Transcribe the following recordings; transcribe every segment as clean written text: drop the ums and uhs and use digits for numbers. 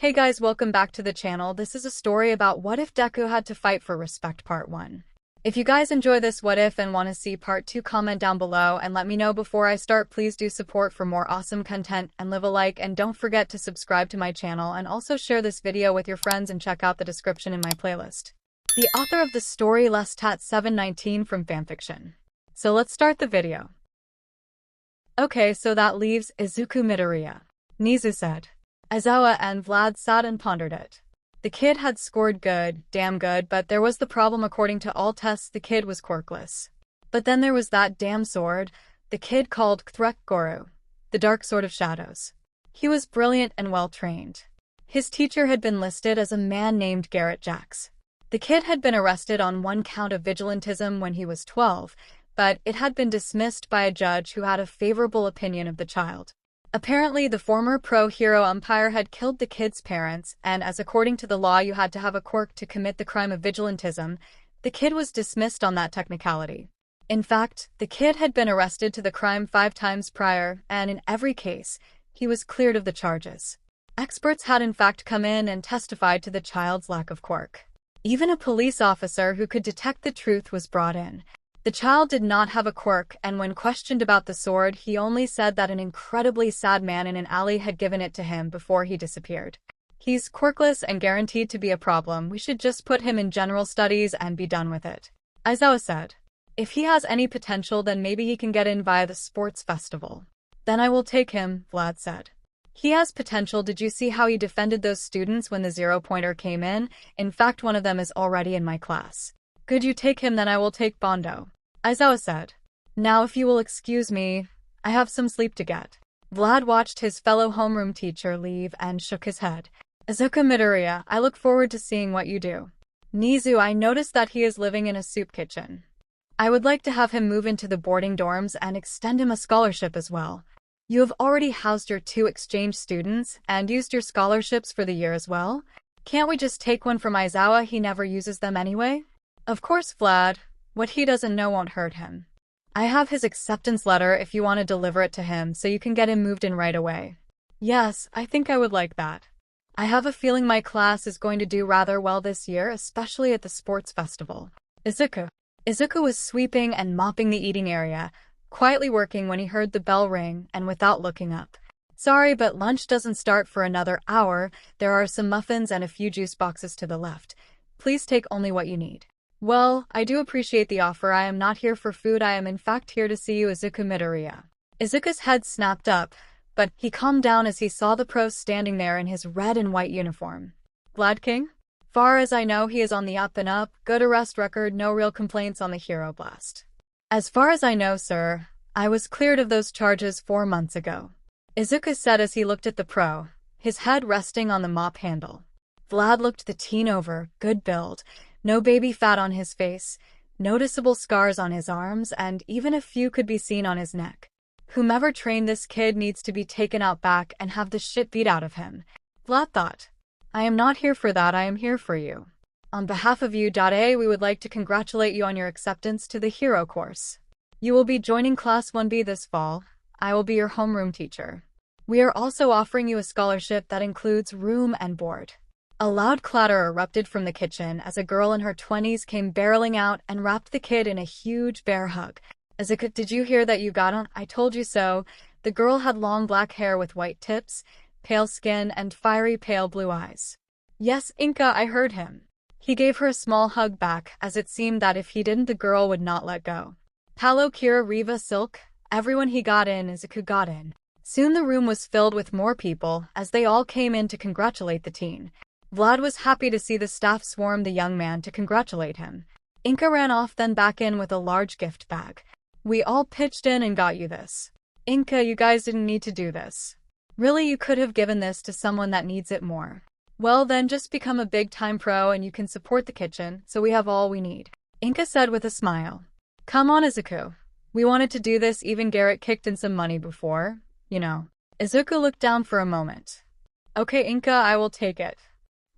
Hey guys, welcome back to the channel. This is a story about what if Deku had to fight for respect part 1. If you guys enjoy this what if and want to see part 2, comment down below and let me know before I start. Please do support for more awesome content and leave a like, and don't forget to subscribe to my channel and also share this video with your friends and check out the description in my playlist. The author of the story 𝗧𝗵𝗲 from fanfiction. So let's start the video. Okay, so that leaves Izuku Midoriya. Nizu said. Aizawa and Vlad sat and pondered it. The kid had scored good, damn good, but there was the problem. According to all tests, the kid was quirkless. But then there was that damn sword, the kid called 𝗧𝗵𝗲, the dark sword of shadows. He was brilliant and well-trained. His teacher had been listed as a man named 𝗬𝗓𝗢𝗏. The kid had been arrested on one count of vigilantism when he was 12, but it had been dismissed by a judge who had a favorable opinion of the child. Apparently, the former pro-hero umpire had killed the kid's parents, and as according to the law you had to have a quirk to commit the crime of vigilantism, the kid was dismissed on that technicality. In fact, the kid had been arrested to the crime 5 times prior, and in every case, he was cleared of the charges. Experts had in fact come in and testified to the child's lack of quirk. Even a police officer who could detect the truth was brought in. The child did not have a quirk, and when questioned about the sword, he only said that an incredibly sad man in an alley had given it to him before he disappeared. He's quirkless and guaranteed to be a problem. We should just put him in general studies and be done with it. Aizawa said. If he has any potential, then maybe he can get in via the sports festival. Then I will take him, Vlad said. He has potential. Did you see how he defended those students when the 0-pointer came in? In fact, one of them is already in my class. Could you take him? Then I will take Bondo. Aizawa said. Now if you will excuse me, I have some sleep to get. Vlad watched his fellow homeroom teacher leave and shook his head. Izuku Midoriya, I look forward to seeing what you do. Nizu, I noticed that he is living in a soup kitchen. I would like to have him move into the boarding dorms and extend him a scholarship as well. You have already housed your 2 exchange students and used your scholarships for the year as well. Can't we just take one from Aizawa? He never uses them anyway. Of course, Vlad. What he doesn't know won't hurt him. I have his acceptance letter if you want to deliver it to him so you can get him moved in right away. Yes, I think I would like that. I have a feeling my class is going to do rather well this year, especially at the sports festival. Izuku was sweeping and mopping the eating area, quietly working when he heard the bell ring and without looking up. Sorry, but lunch doesn't start for another hour. There are some muffins and a few juice boxes to the left. Please take only what you need. Well, I do appreciate the offer. I am not here for food. I am in fact here to see you, Izuku Midoriya. Izuku's head snapped up, but he calmed down as he saw the pro standing there in his red and white uniform. Vlad King? Far as I know, he is on the up and up. Good arrest record, no real complaints on the hero blast. As far as I know, sir, I was cleared of those charges 4 months ago. Izuku said as he looked at the pro, his head resting on the mop handle. Vlad looked the teen over, good build. No baby fat on his face, noticeable scars on his arms, and even a few could be seen on his neck. Whomever trained this kid needs to be taken out back and have the shit beat out of him. Vlad thought. I am not here for that, I am here for you. On behalf of 𝐒𝐩𝐼𝐴, we would like to congratulate you on your acceptance to the hero course. You will be joining Class 1B this fall. I will be your homeroom teacher. We are also offering you a scholarship that includes room and board. A loud clatter erupted from the kitchen as a girl in her 20s came barreling out and wrapped the kid in a huge bear hug. Izuku, did you hear that you got on? I told you so. The girl had long black hair with white tips, pale skin, and fiery pale blue eyes. Yes, Inka, I heard him. He gave her a small hug back, as it seemed that if he didn't, the girl would not let go. Palo, Kira, Riva, Silk, everyone he got in, Izuku got in. Soon the room was filled with more people, as they all came in to congratulate the teen. Vlad was happy to see the staff swarm the young man to congratulate him. Inka ran off, then back in with a large gift bag. We all pitched in and got you this. Inka, you guys didn't need to do this. Really, you could have given this to someone that needs it more. Well then, just become a big-time pro and you can support the kitchen, so we have all we need. Inka said with a smile. Come on, Izuku. We wanted to do this, even Garrett kicked in some money before, you know. Izuku looked down for a moment. Okay, Inka, I will take it.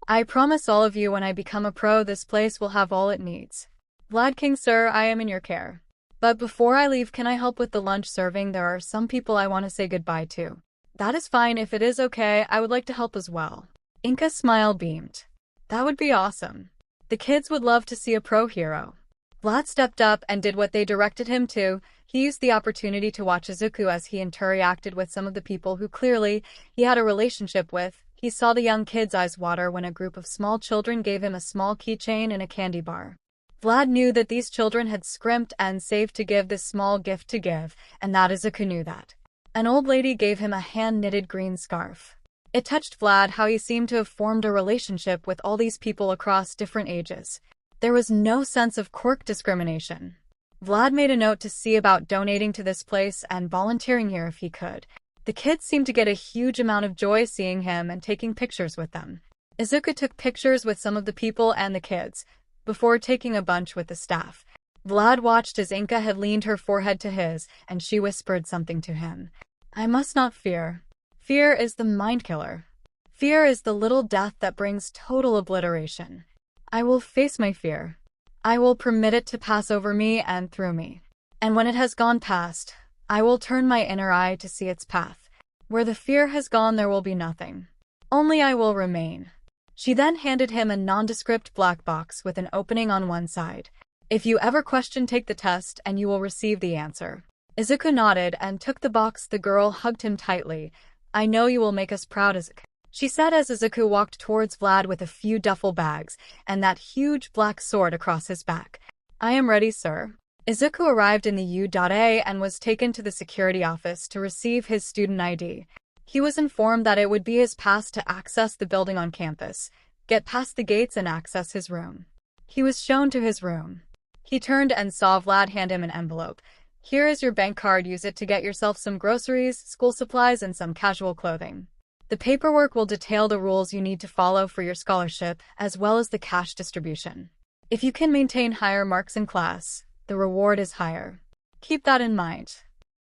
I promise all of you when I become a pro, this place will have all it needs. Vlad King, sir, I am in your care. But before I leave, can I help with the lunch serving? There are some people I want to say goodbye to. That is fine. If it is okay, I would like to help as well. Inka's smile beamed. That would be awesome. The kids would love to see a pro hero. Vlad stepped up and did what they directed him to. He used the opportunity to watch Izuku as he interacted with some of the people who clearly he had a relationship with. He saw the young kid's eyes water when a group of small children gave him a small keychain and a candy bar. Vlad knew that these children had scrimped and saved to give this small gift to give, and that Izuku knew that. An old lady gave him a hand-knitted green scarf. It touched Vlad how he seemed to have formed a relationship with all these people across different ages. There was no sense of quirk discrimination. Vlad made a note to see about donating to this place and volunteering here if he could. The kids seemed to get a huge amount of joy seeing him and taking pictures with them. Izuku took pictures with some of the people and the kids, before taking a bunch with the staff. Vlad watched as Inka had leaned her forehead to his, and she whispered something to him. I must not fear. Fear is the mind killer. Fear is the little death that brings total obliteration. I will face my fear. I will permit it to pass over me and through me. And when it has gone past, I will turn my inner eye to see its path. Where the fear has gone, there will be nothing. Only I will remain. She then handed him a nondescript black box with an opening on one side. If you ever question, take the test and you will receive the answer. Izuku nodded and took the box. The girl hugged him tightly. I know you will make us proud, Izuku, she said as Izuku walked towards Vlad with a few duffel bags and that huge black sword across his back. I am ready, sir. Izuku arrived in the 𝐒𝐻𝐸 and was taken to the security office to receive his student ID. He was informed that it would be his pass to access the building on campus, get past the gates and access his room. He was shown to his room. He turned and saw Vlad hand him an envelope. Here is your bank card. Use it to get yourself some groceries, school supplies, and some casual clothing. The paperwork will detail the rules you need to follow for your scholarship, as well as the cash distribution. If you can maintain higher marks in class, the reward is higher. Keep that in mind.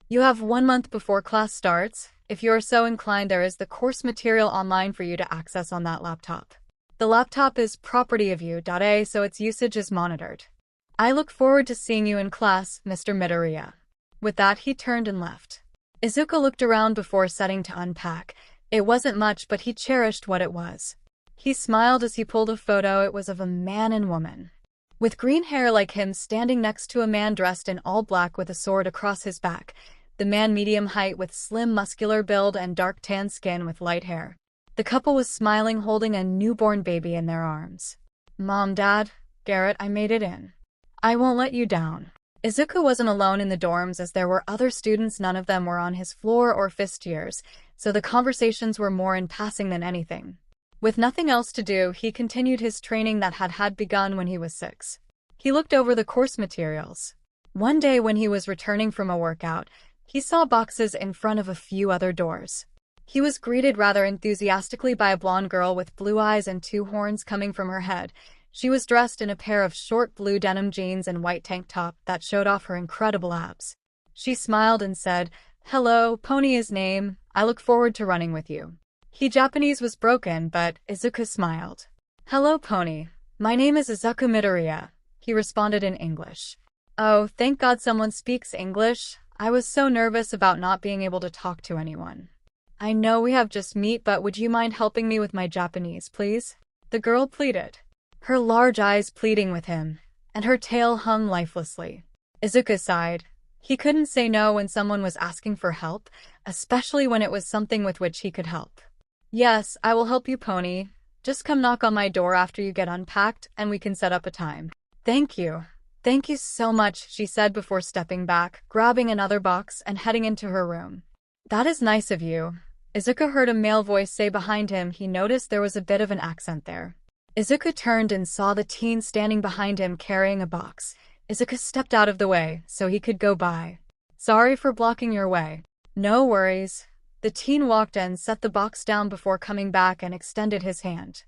You have 1 month before class starts. If you are so inclined, there is the course material online for you to access on that laptop. The laptop is property of 𝐒𝐻𝐸, so its usage is monitored. I look forward to seeing you in class, Mr. Midoriya. With that, he turned and left. Izuku looked around before setting to unpack. It wasn't much, but he cherished what it was. He smiled as he pulled a photo. It was of a man and woman, with green hair like him, standing next to a man dressed in all black with a sword across his back. The man medium height with slim muscular build and dark tan skin with light hair. The couple was smiling, holding a newborn baby in their arms. Mom, Dad, Garrett, I made it in. I won't let you down. Izuku wasn't alone in the dorms as there were other students. None of them were on his floor or fifth years, so the conversations were more in passing than anything. With nothing else to do, he continued his training that had begun when he was 6. He looked over the course materials. One day when he was returning from a workout, he saw boxes in front of a few other doors. He was greeted rather enthusiastically by a blonde girl with blue eyes and 2 horns coming from her head. She was dressed in a pair of short blue denim jeans and white tank top that showed off her incredible abs. She smiled and said, Hello, Pony is name. I look forward to running with you. Japanese was broken, but Izuku smiled. Hello, Pony. My name is Izuku Midoriya, he responded in English. Oh, thank God someone speaks English. I was so nervous about not being able to talk to anyone. I know we have just met, but would you mind helping me with my Japanese, please? The girl pleaded, her large eyes pleading with him, and her tail hung lifelessly. Izuku sighed. He couldn't say no when someone was asking for help, especially when it was something with which he could help. Yes, I will help you, Pony. Just come knock on my door after you get unpacked, and we can set up a time. Thank you. Thank you so much, she said before stepping back, grabbing another box and heading into her room. That is nice of you. Izuku heard a male voice say behind him. He noticed there was a bit of an accent there. Izuku turned and saw the teen standing behind him carrying a box. Izuku stepped out of the way so he could go by. Sorry for blocking your way. No worries. The teen walked and set the box down before coming back and extended his hand.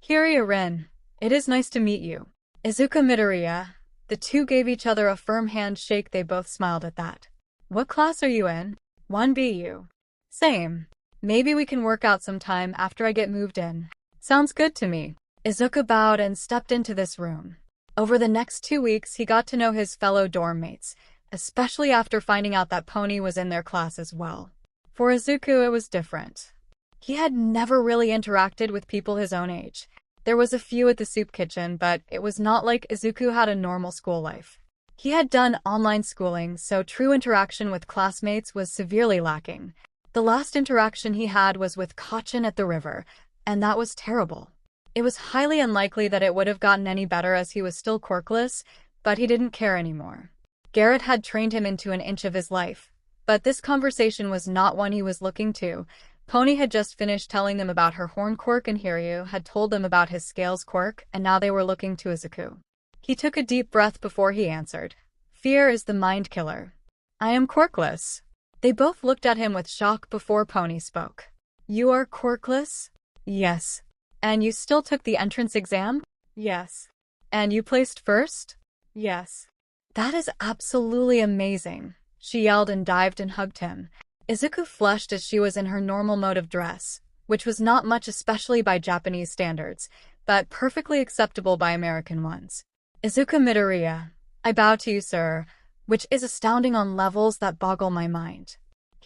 Rin. It is nice to meet you. Izuku Midoriya. The two gave each other a firm handshake. They both smiled at that. What class are you in? 1BU. Same. Maybe we can work out sometime after I get moved in. Sounds good to me. Izuku bowed and stepped into this room. Over the next 2 weeks, he got to know his fellow dorm mates, especially after finding out that Pony was in their class as well. For Izuku, it was different. He had never really interacted with people his own age. There was a few at the soup kitchen, but it was not like Izuku had a normal school life. He had done online schooling, so true interaction with classmates was severely lacking. The last interaction he had was with Kacchan at the river, and that was terrible. It was highly unlikely that it would have gotten any better as he was still quirkless, but he didn't care anymore. Garrett had trained him into an inch of his life, but this conversation was not one he was looking to. Pony had just finished telling them about her horn quirk and Hiryu had told them about his scales quirk, and now they were looking to Izuku. He took a deep breath before he answered. Fear is the mind killer. I am quirkless. They both looked at him with shock before Pony spoke. You are quirkless? Yes. And you still took the entrance exam? Yes. And you placed first? Yes. That is absolutely amazing, she yelled and dived and hugged him. Izuku flushed as she was in her normal mode of dress, which was not much especially by Japanese standards, but perfectly acceptable by American ones. Izuku Midoriya, I bow to you, sir, which is astounding on levels that boggle my mind.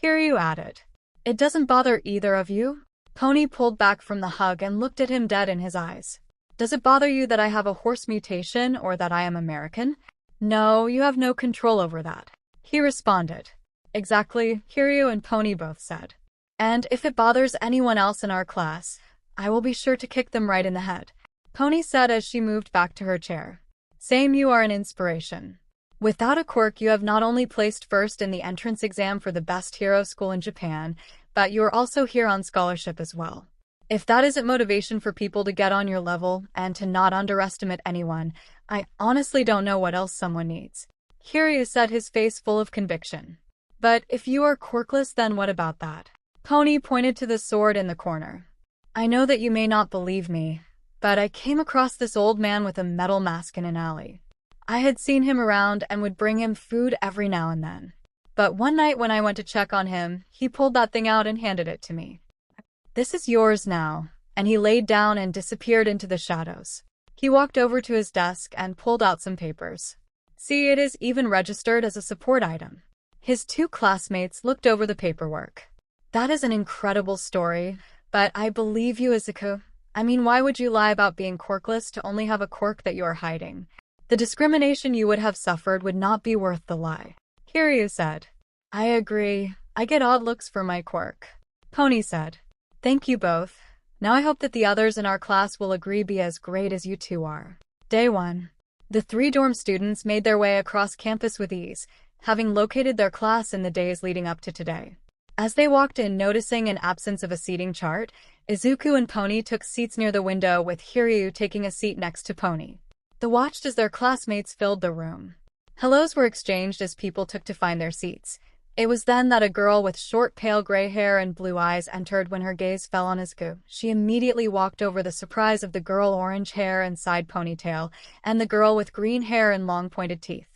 Hiryu added. It doesn't bother either of you? Pony pulled back from the hug and looked at him dead in his eyes. Does it bother you that I have a horse mutation or that I am American? No, you have no control over that. He responded. Exactly, Hiryu and Pony both said. And if it bothers anyone else in our class, I will be sure to kick them right in the head, Pony said as she moved back to her chair. Same, you are an inspiration. Without a quirk, you have not only placed first in the entrance exam for the best hero school in Japan, but you are also here on scholarship as well. If that isn't motivation for people to get on your level and to not underestimate anyone, I honestly don't know what else someone needs. Hiryu said, his face full of conviction. But if you are quirkless, then what about that? Pony pointed to the sword in the corner. I know that you may not believe me, but I came across this old man with a metal mask in an alley. I had seen him around and would bring him food every now and then. But one night when I went to check on him, he pulled that thing out and handed it to me. This is yours now, and he laid down and disappeared into the shadows. He walked over to his desk and pulled out some papers. See, it is even registered as a support item. His two classmates looked over the paperwork. That is an incredible story, but I believe you, Izuku. I mean, why would you lie about being quirkless to only have a quirk that you are hiding? The discrimination you would have suffered would not be worth the lie. Hiryu said. I agree. I get odd looks for my quirk. Pony said. Thank you both. Now I hope that the others in our class will agree be as great as you two are. Day 1. The 3 dorm students made their way across campus with ease, having located their class in the days leading up to today. As they walked in, noticing an absence of a seating chart, Izuku and Pony took seats near the window, with Hiryu taking a seat next to Pony. They watched as their classmates filled the room. Hellos were exchanged as people took to find their seats. It was then that a girl with short pale gray hair and blue eyes entered. When her gaze fell on Izuku, she immediately walked over, the surprise of the girl orange hair and side ponytail, and the girl with green hair and long pointed teeth.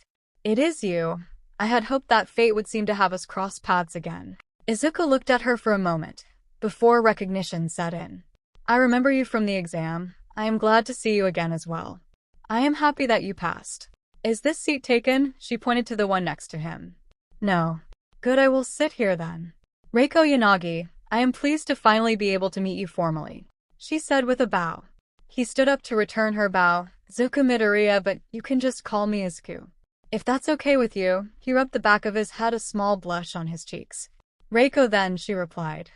It is you. I had hoped that fate would seem to have us cross paths again. Izuku looked at her for a moment, before recognition set in. I remember you from the exam. I am glad to see you again as well. I am happy that you passed. Is this seat taken? She pointed to the one next to him. No. Good, I will sit here then. Reiko Yanagi, I am pleased to finally be able to meet you formally, she said with a bow. He stood up to return her bow. Izuku Midoriya, but you can just call me Izuku. If that's okay with you. He rubbed the back of his head, a small blush on his cheeks. Reiko then, she replied.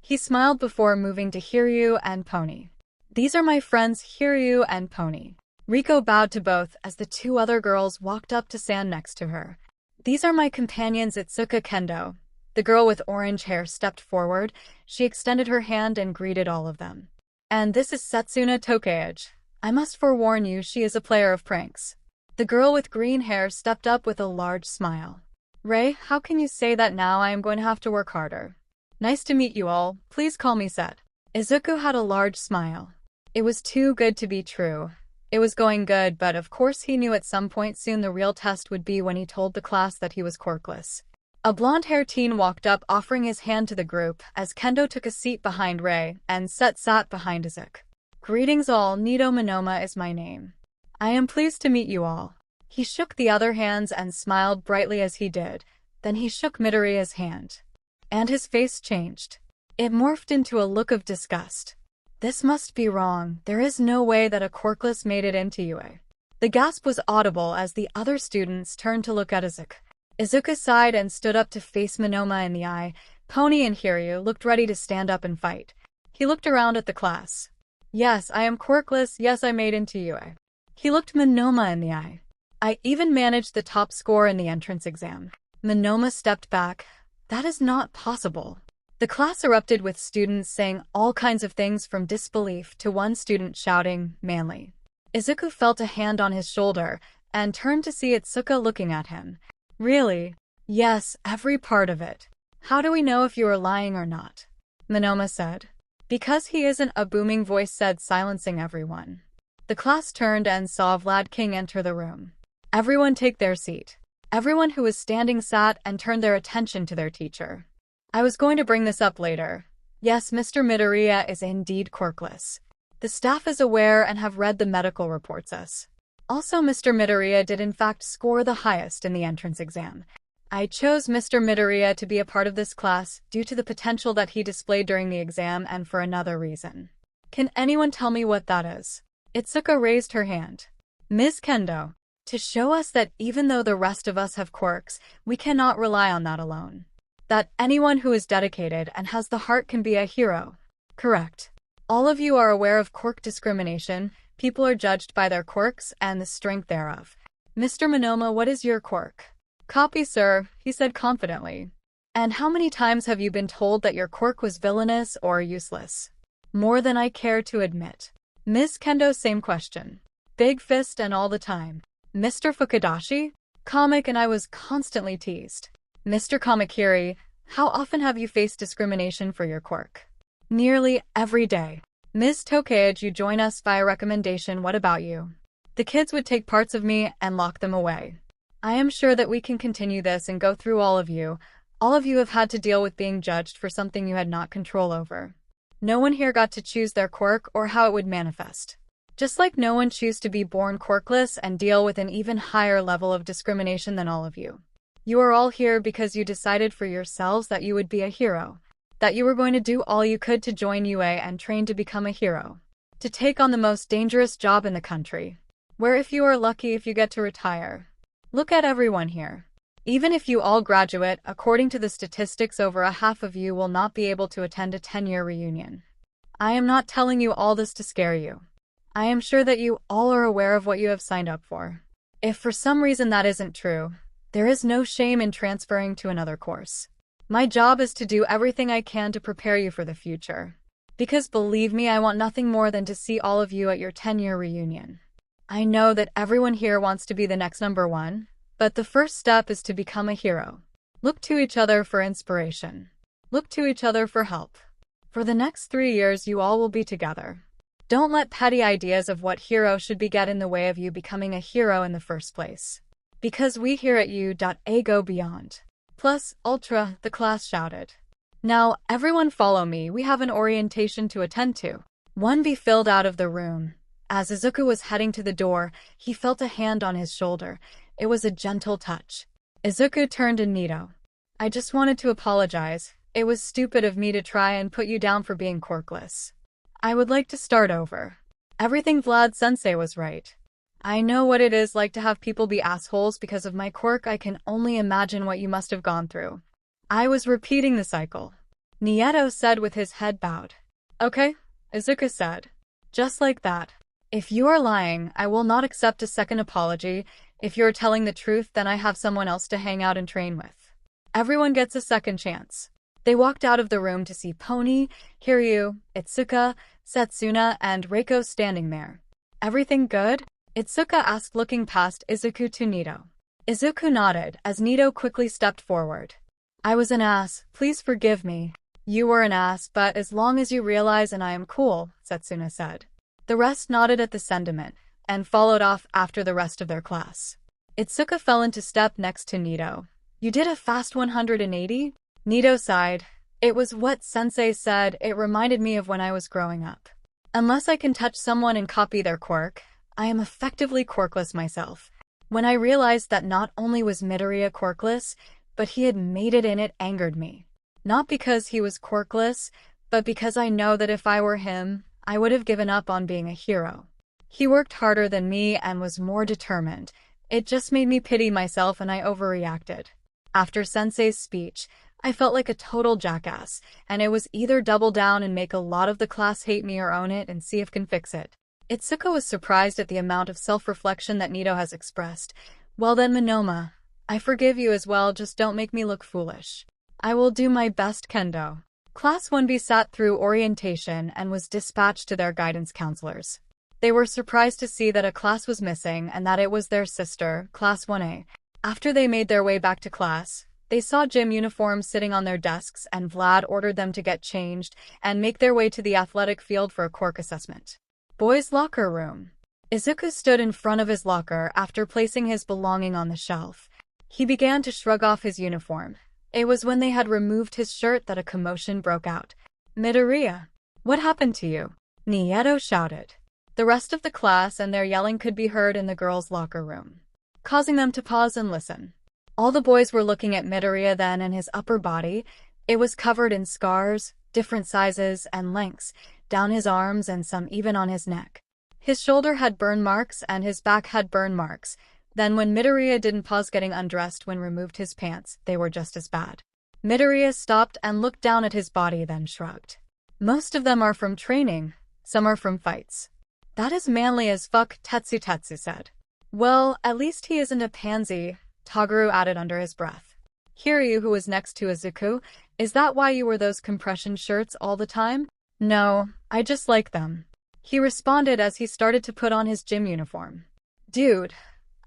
He smiled before moving to Hiryu and Pony. These are my friends Hiryu and Pony. Reiko bowed to both as the 2 other girls walked up to stand next to her. These are my companions Itsuka Kendo. The girl with orange hair stepped forward. She extended her hand and greeted all of them. And this is Setsuna Tokage. I must forewarn you, she is a player of pranks. The girl with green hair stepped up with a large smile. Rei, how can you say that now? I am going to have to work harder. Nice to meet you all. Please call me Set. Izuku had a large smile. It was too good to be true. It was going good, but of course he knew at some point soon the real test would be when he told the class that he was quirkless. A blonde-haired teen walked up, offering his hand to the group, as Kendo took a seat behind Rei, and Set sat behind Izuku. Greetings all, Nido Monoma is my name. I am pleased to meet you all. He shook the other hands and smiled brightly as he did. Then he shook Midoriya's hand. And his face changed. It morphed into a look of disgust. This must be wrong. There is no way that a Quirkless made it into UA. The gasp was audible as the other students turned to look at Izuku. Izuku sighed and stood up to face Monoma in the eye. Pony and Hiryu looked ready to stand up and fight. He looked around at the class. Yes, I am Quirkless. Yes, I made into UA. He looked Monoma in the eye. I even managed the top score in the entrance exam. Monoma stepped back. That is not possible. The class erupted with students saying all kinds of things from disbelief to one student shouting, "Manly." Izuku felt a hand on his shoulder and turned to see Itsuka looking at him. Really? Yes, every part of it. How do we know if you are lying or not? Monoma said. Because he isn't, a booming voice said, silencing everyone. The class turned and saw Vlad King enter the room. Everyone take their seat. Everyone who was standing sat and turned their attention to their teacher. I was going to bring this up later. Yes, Mr. Midoriya is indeed Quirkless. The staff is aware and have read the medical reports. Also, Mr. Midoriya did in fact score the highest in the entrance exam. I chose Mr. Midoriya to be a part of this class due to the potential that he displayed during the exam and for another reason. Can anyone tell me what that is? Itsuka raised her hand. Ms. Kendo. To show us that even though the rest of us have quirks, we cannot rely on that alone. That anyone who is dedicated and has the heart can be a hero. Correct. All of you are aware of quirk discrimination. People are judged by their quirks and the strength thereof. Mr. Monoma, what is your quirk? Copy, sir, he said confidently. And how many times have you been told that your quirk was villainous or useless? More than I care to admit. Ms. Kendo, same question. Big fist and all the time. Mr. Fukudashi? Comic and I was constantly teased. Mr. Kamakiri, how often have you faced discrimination for your quirk? Nearly every day. Ms. Tokage, you join us via recommendation. What about you? The kids would take parts of me and lock them away. I am sure that we can continue this and go through all of you. All of you have had to deal with being judged for something you had not control over. No one here got to choose their quirk or how it would manifest. Just like no one chose to be born quirkless and deal with an even higher level of discrimination than all of you. You are all here because you decided for yourselves that you would be a hero. That you were going to do all you could to join UA and train to become a hero. To take on the most dangerous job in the country. Where if you are lucky if you get to retire. Look at everyone here. Even if you all graduate, according to the statistics, over a half of you will not be able to attend a 10-year reunion. I am not telling you all this to scare you. I am sure that you all are aware of what you have signed up for. If for some reason that isn't true, there is no shame in transferring to another course. My job is to do everything I can to prepare you for the future. Because believe me, I want nothing more than to see all of you at your 10-year reunion. I know that everyone here wants to be the next number one, but the first step is to become a hero. Look to each other for inspiration. Look to each other for help. For the next 3 years, you all will be together. Don't let petty ideas of what hero should be get in the way of you becoming a hero in the first place. Because we here at U.A go beyond. Plus, ultra, the class shouted. Now, everyone follow me, we have an orientation to attend to. 1B filled out of the room. As Izuku was heading to the door, he felt a hand on his shoulder. It was a gentle touch. Izuku turned to Nito. I just wanted to apologize. It was stupid of me to try and put you down for being quirkless. I would like to start over. Everything Vlad-sensei was right. I know what it is like to have people be assholes because of my quirk. I can only imagine what you must have gone through. I was repeating the cycle. Nieto said with his head bowed. Okay, Izuku said. Just like that. If you are lying, I will not accept a second apology. If you're telling the truth, then I have someone else to hang out and train with. Everyone gets a second chance. They walked out of the room to see Pony, Hiryu, Itsuka, Setsuna, and Reiko standing there. Everything good? Itsuka asked, looking past Izuku to Nito. Izuku nodded as Nito quickly stepped forward. I was an ass, please forgive me. You were an ass, but as long as you realize and I am cool, Setsuna said. The rest nodded at the sentiment, and followed off after the rest of their class. Itsuka fell into step next to Nito. You did a fast 180? Nito sighed. It was what sensei said. It reminded me of when I was growing up. Unless I can touch someone and copy their quirk, I am effectively quirkless myself. When I realized that not only was Midoriya quirkless, but he had made it, and it angered me. Not because he was quirkless, but because I know that if I were him, I would have given up on being a hero. He worked harder than me and was more determined. It just made me pity myself and I overreacted. After Sensei's speech, I felt like a total jackass, and it was either double down and make a lot of the class hate me or own it and see if can fix it. Izuku was surprised at the amount of self-reflection that Nito has expressed. Well then, Monoma, I forgive you as well, just don't make me look foolish. I will do my best, Kendo. Class 1B sat through orientation and was dispatched to their guidance counselors. They were surprised to see that a class was missing and that it was their sister, Class 1A. After they made their way back to class, they saw gym uniforms sitting on their desks and Vlad ordered them to get changed and make their way to the athletic field for a quirk assessment. Boys' locker room. Izuku stood in front of his locker after placing his belonging on the shelf. He began to shrug off his uniform. It was when they had removed his shirt that a commotion broke out. Midoriya, what happened to you? Nieto shouted. The rest of the class and their yelling could be heard in the girls' locker room, causing them to pause and listen. All the boys were looking at Midoriya then, and his upper body. It was covered in scars, different sizes and lengths, down his arms and some even on his neck. His shoulder had burn marks and his back had burn marks. Then when Midoriya didn't pause getting undressed when removed his pants, they were just as bad. Midoriya stopped and looked down at his body, then shrugged. Most of them are from training, some are from fights. That is manly as fuck, Tetsu said. Well, at least he isn't a pansy, Toguro added under his breath. Kiryu, who was next to Izuku, is that why you wear those compression shirts all the time? No, I just like them. He responded as he started to put on his gym uniform. Dude,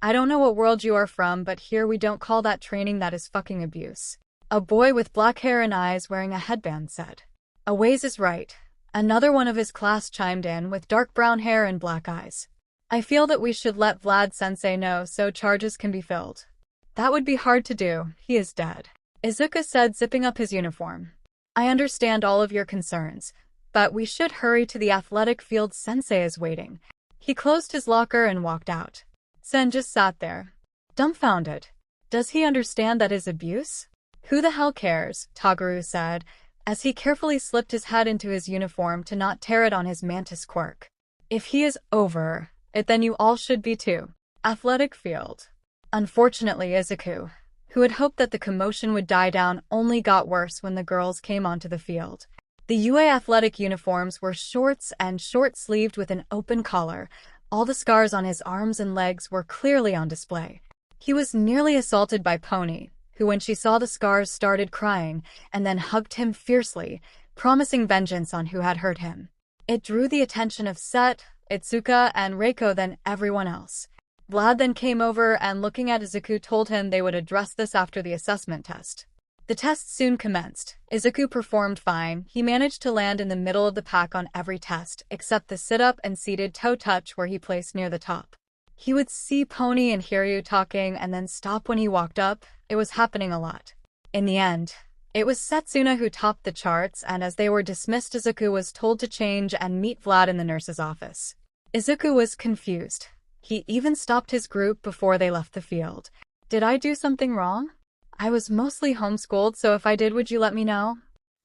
I don't know what world you are from, but here we don't call that training, that is fucking abuse. A boy with black hair and eyes wearing a headband said. Aways is right. Another one of his class chimed in with dark brown hair and black eyes. I feel that we should let Vlad Sensei know so charges can be filled. That would be hard to do, he is dead. Izuku said, zipping up his uniform. I understand all of your concerns, but we should hurry to the athletic field, Sensei is waiting. He closed his locker and walked out. Sen just sat there, dumbfounded. Does he understand that is abuse? Who the hell cares, Toguro said, as he carefully slipped his head into his uniform to not tear it on his mantis quirk. If he is over it, then you all should be too. Athletic field. Unfortunately, Izuku, who had hoped that the commotion would die down, only got worse when the girls came onto the field. The UA athletic uniforms were shorts and short-sleeved with an open collar. All the scars on his arms and legs were clearly on display. He was nearly assaulted by Pony, who when she saw the scars started crying and then hugged him fiercely, promising vengeance on who had hurt him. It drew the attention of Set, Itsuka, and Reiko, then everyone else. Vlad then came over and looking at Izuku told him they would address this after the assessment test. The test soon commenced. Izuku performed fine. He managed to land in the middle of the pack on every test, except the sit-up and seated toe touch where he placed near the top. He would see Pony and Hiryu talking and then stop when he walked up. It was happening a lot. In the end, it was Setsuna who topped the charts, and as they were dismissed, Izuku was told to change and meet Vlad in the nurse's office. Izuku was confused. He even stopped his group before they left the field. Did I do something wrong? I was mostly homeschooled, so if I did, would you let me know?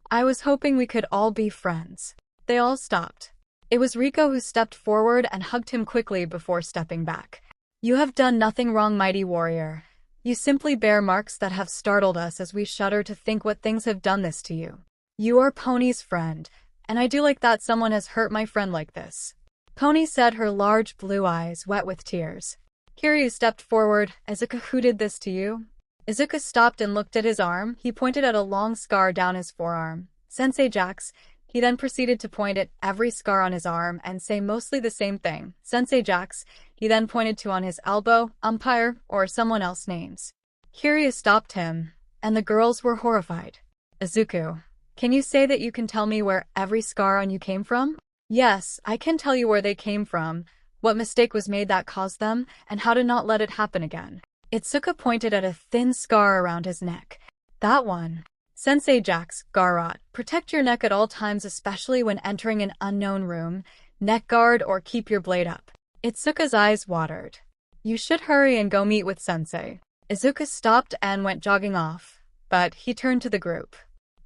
I was hoping we could all be friends. They all stopped. It was Riko who stepped forward and hugged him quickly before stepping back. You have done nothing wrong, mighty warrior. You simply bear marks that have startled us as we shudder to think what things have done this to you. You are Pony's friend, and I do like that someone has hurt my friend like this. Pony said, her large blue eyes wet with tears. Kiryu stepped forward. Izuku, who did this to you? Izuku stopped and looked at his arm. He pointed at a long scar down his forearm. Sensei Jax. He then proceeded to point at every scar on his arm and say mostly the same thing. Sensei Jax. He then pointed to on his elbow, umpire, or someone else's names. Kiryu stopped him, and the girls were horrified. Izuku, can you say that you can tell me where every scar on you came from? Yes, I can tell you where they came from, what mistake was made that caused them, and how to not let it happen again. Itsuka pointed at a thin scar around his neck. That one. Sensei Jax, Garrot, protect your neck at all times, especially when entering an unknown room. Neck guard or keep your blade up. Itsuka's eyes watered. You should hurry and go meet with Sensei. Izuku stopped and went jogging off, but he turned to the group.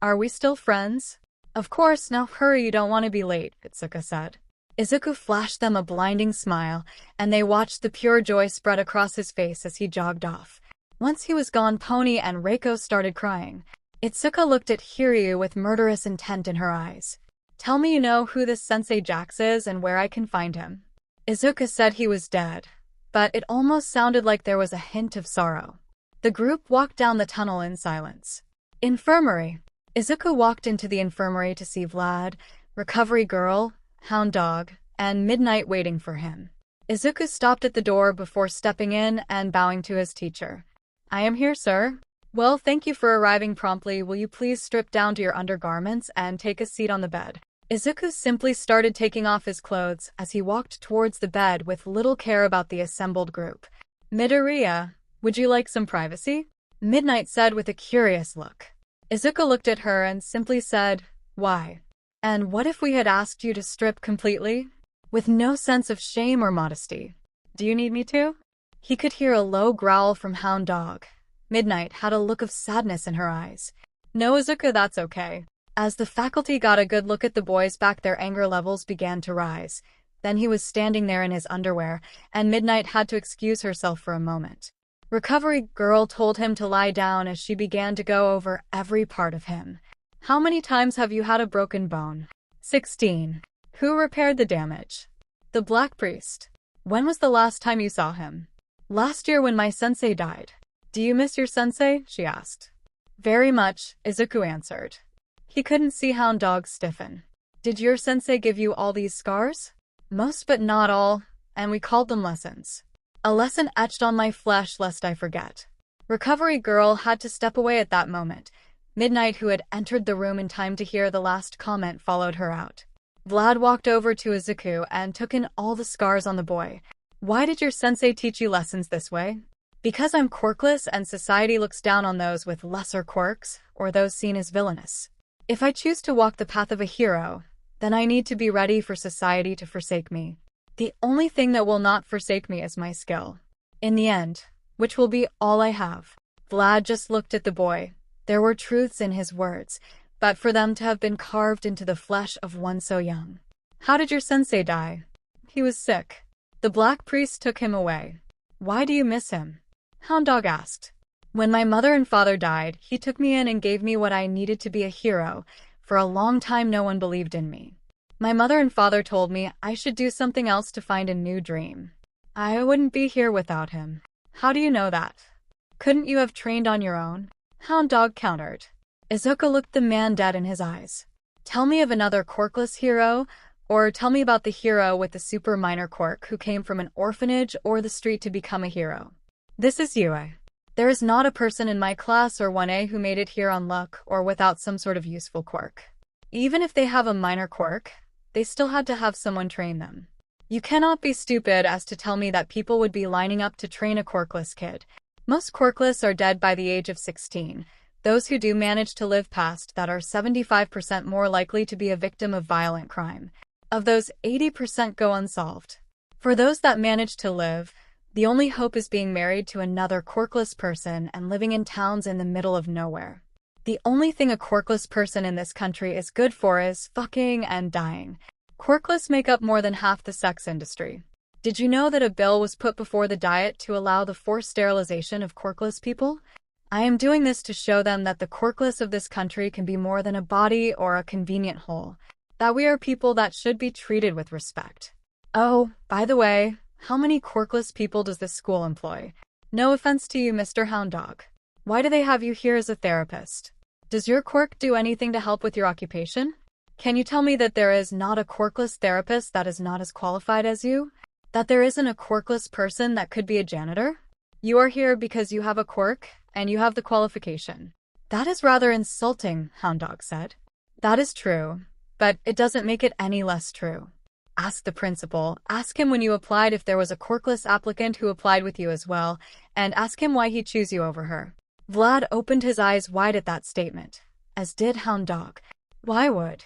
Are we still friends? Of course, now hurry, you don't want to be late, 𝗧𝗂𝐴 said. Izuku flashed them a blinding smile, and they watched the pure joy spread across his face as he jogged off. Once he was gone, Pony and Reiko started crying. 𝗧𝗂𝐴 looked at Hiryu with murderous intent in her eyes. Tell me you know who this Sensei Jax is and where I can find him. Izuku said he was dead, but it almost sounded like there was a hint of sorrow. The group walked down the tunnel in silence. Infirmary. Izuku walked into the infirmary to see Vlad, Recovery Girl, Hound Dog, and Midnight waiting for him. Izuku stopped at the door before stepping in and bowing to his teacher. I am here, sir. Well, thank you for arriving promptly. Will you please strip down to your undergarments and take a seat on the bed? Izuku simply started taking off his clothes as he walked towards the bed with little care about the assembled group. Midoriya, would you like some privacy? Midnight said with a curious look. Izuku looked at her and simply said, why? And what if we had asked you to strip completely? With no sense of shame or modesty. Do you need me to? He could hear a low growl from Hound Dog. Midnight had a look of sadness in her eyes. No, Izuku, that's okay. As the faculty got a good look at the boys back, their anger levels began to rise. Then he was standing there in his underwear, and Midnight had to excuse herself for a moment. Recovery Girl told him to lie down as she began to go over every part of him. How many times have you had a broken bone? 16. Who repaired the damage? The Black Priest. When was the last time you saw him? Last year when my sensei died. Do you miss your sensei? She asked. Very much, Izuku answered. He couldn't see Hound Dog stiffen. Did your sensei give you all these scars? Most but not all, and we called them lessons. A lesson etched on my flesh lest I forget. Recovery Girl had to step away at that moment. Midnight, who had entered the room in time to hear the last comment, followed her out. Vlad walked over to Izuku and took in all the scars on the boy. Why did your sensei teach you lessons this way? Because I'm quirkless and society looks down on those with lesser quirks, or those seen as villainous. If I choose to walk the path of a hero, then I need to be ready for society to forsake me. The only thing that will not forsake me is my skill. In the end, which will be all I have. Vlad just looked at the boy. There were truths in his words, but for them to have been carved into the flesh of one so young. How did your sensei die? He was sick. The Black Priest took him away. Why do you miss him? Hound Dog asked. When my mother and father died, he took me in and gave me what I needed to be a hero. For a long time no one believed in me. My mother and father told me I should do something else to find a new dream. I wouldn't be here without him. How do you know that? Couldn't you have trained on your own? Hound Dog countered. Izuku looked the man dead in his eyes. Tell me of another quirkless hero, or tell me about the hero with the super minor quirk who came from an orphanage or the street to become a hero. This is Yue. There is not a person in my class or 1A who made it here on luck or without some sort of useful quirk. Even if they have a minor quirk, they still had to have someone train them. You cannot be stupid as to tell me that people would be lining up to train a quirkless kid. Most quirkless are dead by the age of 16. Those who do manage to live past that are 75% more likely to be a victim of violent crime. Of those, 80% go unsolved. For those that manage to live, the only hope is being married to another quirkless person and living in towns in the middle of nowhere. The only thing a quirkless person in this country is good for is fucking and dying. Quirkless make up more than half the sex industry. Did you know that a bill was put before the Diet to allow the forced sterilization of quirkless people? I am doing this to show them that the quirkless of this country can be more than a body or a convenient whole. That we are people that should be treated with respect. Oh, by the way, how many quirkless people does this school employ? No offense to you, Mr. Hound Dog. Why do they have you here as a therapist? Does your quirk do anything to help with your occupation? Can you tell me that there is not a quirkless therapist that is not as qualified as you? That there isn't a quirkless person that could be a janitor? You are here because you have a quirk, and you have the qualification. That is rather insulting, Hound Dog said. That is true, but it doesn't make it any less true. Ask the principal, ask him when you applied if there was a quirkless applicant who applied with you as well, and ask him why he chose you over her. Vlad opened his eyes wide at that statement, as did Hound Dog. Why would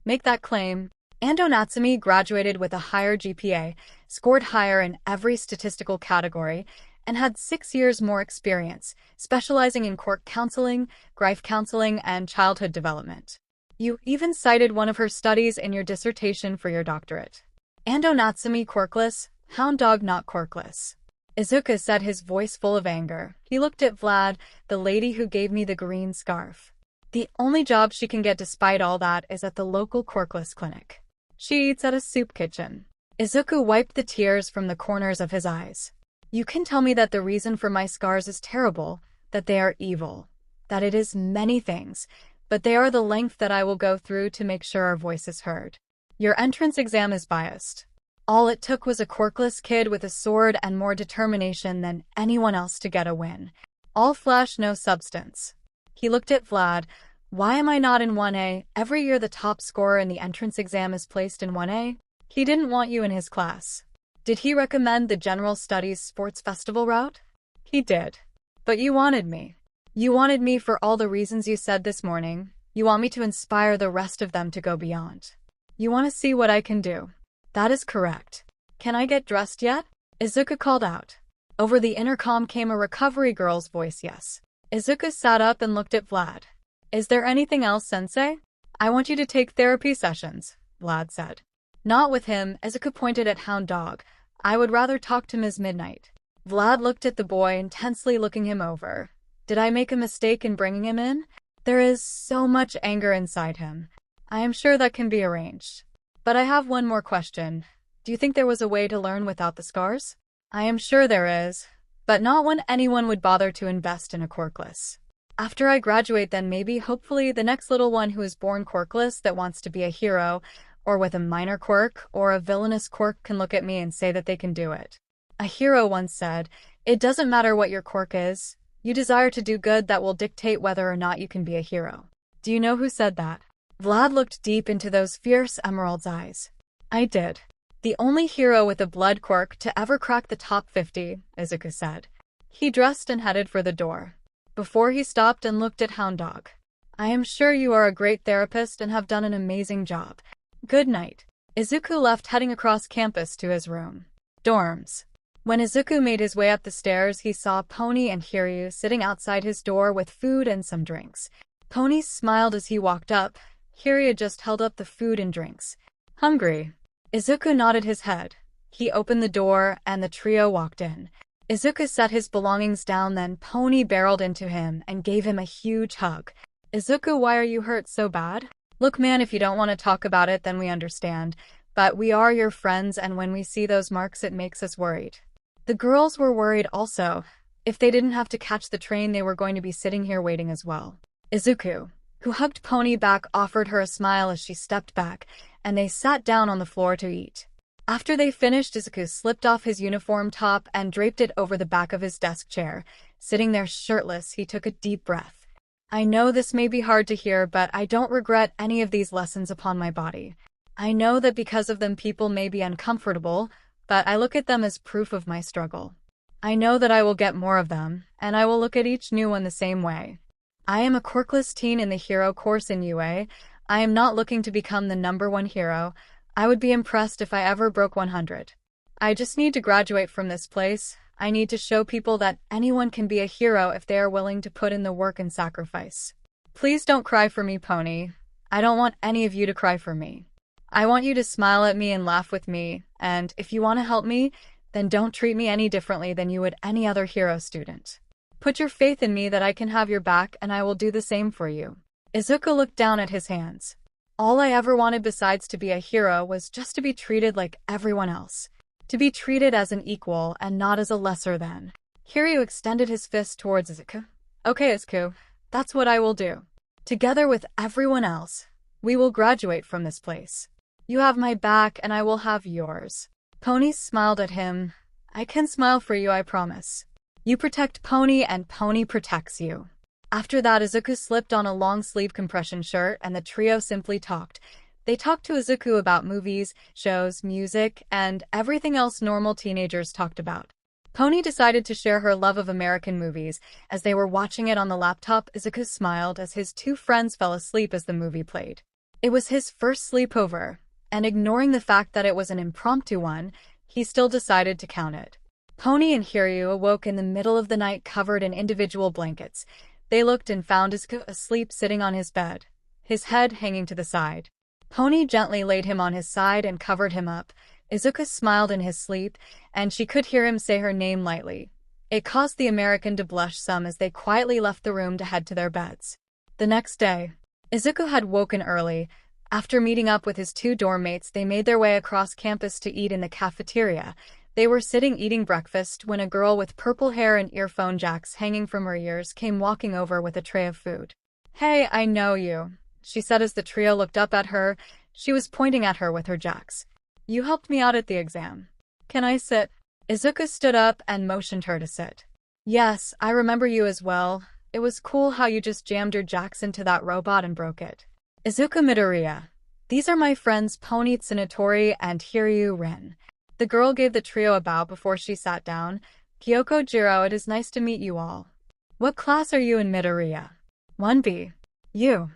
make that claim? Ando Natsume graduated with a higher GPA, scored higher in every statistical category, and had 6 years more experience, specializing in court counseling, grief counseling, and childhood development. You even cited one of her studies in your dissertation for your doctorate. Ando Natsume Quirkless, hound dog not Quirkless. Izuku said, his voice full of anger. He looked at Vlad, the lady who gave me the green scarf. The only job she can get despite all that is at the local Quirkless clinic. She eats at a soup kitchen. Izuku wiped the tears from the corners of his eyes. You can tell me that the reason for my scars is terrible, that they are evil, that it is many things, but they are the length that I will go through to make sure our voice is heard. Your entrance exam is biased. All it took was a Quirkless kid with a sword and more determination than anyone else to get a win. All flash, no substance. He looked at Vlad. Why am I not in 1A? Every year the top scorer in the entrance exam is placed in 1A. He didn't want you in his class. Did he recommend the General Studies Sports Festival route? He did. But you wanted me. You wanted me for all the reasons you said this morning. You want me to inspire the rest of them to go beyond. You want to see what I can do. That is correct. Can I get dressed yet? Izuku called out. Over the intercom came a recovery girl's voice. Yes. Izuku sat up and looked at Vlad. Is there anything else, sensei? I want you to take therapy sessions, Vlad said. Not with him, Izuku pointed at Hound Dog. I would rather talk to Ms. Midnight. Vlad looked at the boy, intensely looking him over. Did I make a mistake in bringing him in? There is so much anger inside him. I am sure that can be arranged. But I have one more question. Do you think there was a way to learn without the scars? I am sure there is, but not when anyone would bother to invest in a Quirkless. After I graduate, then maybe, hopefully, the next little one who is born Quirkless that wants to be a hero, or with a minor quirk, or a villainous quirk, can look at me and say that they can do it. A hero once said, "It doesn't matter what your quirk is. You desire to do good that will dictate whether or not you can be a hero." Do you know who said that? Vlad looked deep into those fierce emerald's eyes. I did. The only hero with a blood quirk to ever crack the top 50, Izuku said. He dressed and headed for the door. Before he stopped and looked at Hound Dog. I am sure you are a great therapist and have done an amazing job. Good night. Izuku left, heading across campus to his room. Dorms. When Izuku made his way up the stairs, he saw Pony and Hiryu sitting outside his door with food and some drinks. Pony smiled as he walked up. Hiryu just held up the food and drinks. Hungry? Izuku nodded his head. He opened the door, and the trio walked in. Izuku set his belongings down, then Pony barreled into him and gave him a huge hug. Izuku, why are you hurt so bad? Look, man, if you don't want to talk about it, then we understand. But we are your friends, and when we see those marks, it makes us worried. The girls were worried also. If they didn't have to catch the train, they were going to be sitting here waiting as well. Izuku, who hugged Pony back, offered her a smile as she stepped back, and they sat down on the floor to eat. After they finished, Izuku slipped off his uniform top and draped it over the back of his desk chair. Sitting there shirtless, he took a deep breath. I know this may be hard to hear, but I don't regret any of these lessons upon my body. I know that because of them people may be uncomfortable, but I look at them as proof of my struggle. I know that I will get more of them, and I will look at each new one the same way. I am a quirkless teen in the hero course in UA. I am not looking to become the #1 hero. I would be impressed if I ever broke 100. I just need to graduate from this place. I need to show people that anyone can be a hero if they are willing to put in the work and sacrifice. Please don't cry for me, Pony. I don't want any of you to cry for me. I want you to smile at me and laugh with me, and if you want to help me, then don't treat me any differently than you would any other hero student. Put your faith in me that I can have your back, and I will do the same for you. Izuku looked down at his hands. All I ever wanted besides to be a hero was just to be treated like everyone else. To be treated as an equal and not as a lesser than. Hiryu extended his fist towards Izuku. Okay, Izuku, that's what I will do. Together with everyone else, we will graduate from this place. You have my back and I will have yours. Pony smiled at him. I can smile for you, I promise. You protect Pony and Pony protects you. After that, Izuku slipped on a long-sleeve compression shirt and the trio simply talked. They talked to Izuku about movies, shows, music, and everything else normal teenagers talked about. Pony decided to share her love of American movies. As they were watching it on the laptop, Izuku smiled as his two friends fell asleep as the movie played. It was his first sleepover, and ignoring the fact that it was an impromptu one, he still decided to count it. Pony and Hiryu awoke in the middle of the night covered in individual blankets. They looked and found Izuku asleep sitting on his bed, his head hanging to the side. Pony gently laid him on his side and covered him up. Izuku smiled in his sleep, and she could hear him say her name lightly. It caused the American to blush some as they quietly left the room to head to their beds. The next day, Izuku had woken early. After meeting up with his 2 dorm mates, they made their way across campus to eat in the cafeteria. They were sitting eating breakfast when a girl with purple hair and earphone jacks hanging from her ears came walking over with a tray of food. "Hey, I know you," she said as the trio looked up at her. She was pointing at her with her jacks. "You helped me out at the exam. Can I sit?" Izuku stood up and motioned her to sit. "Yes, I remember you as well. It was cool how you just jammed your jacks into that robot and broke it." "Izuku Midoriya. These are my friends Pony Tsunatori and Hiryu Rin." The girl gave the trio a bow before she sat down. "Kyoko Jiro, it is nice to meet you all. What class are you in, Midoriya?" "1B. You?"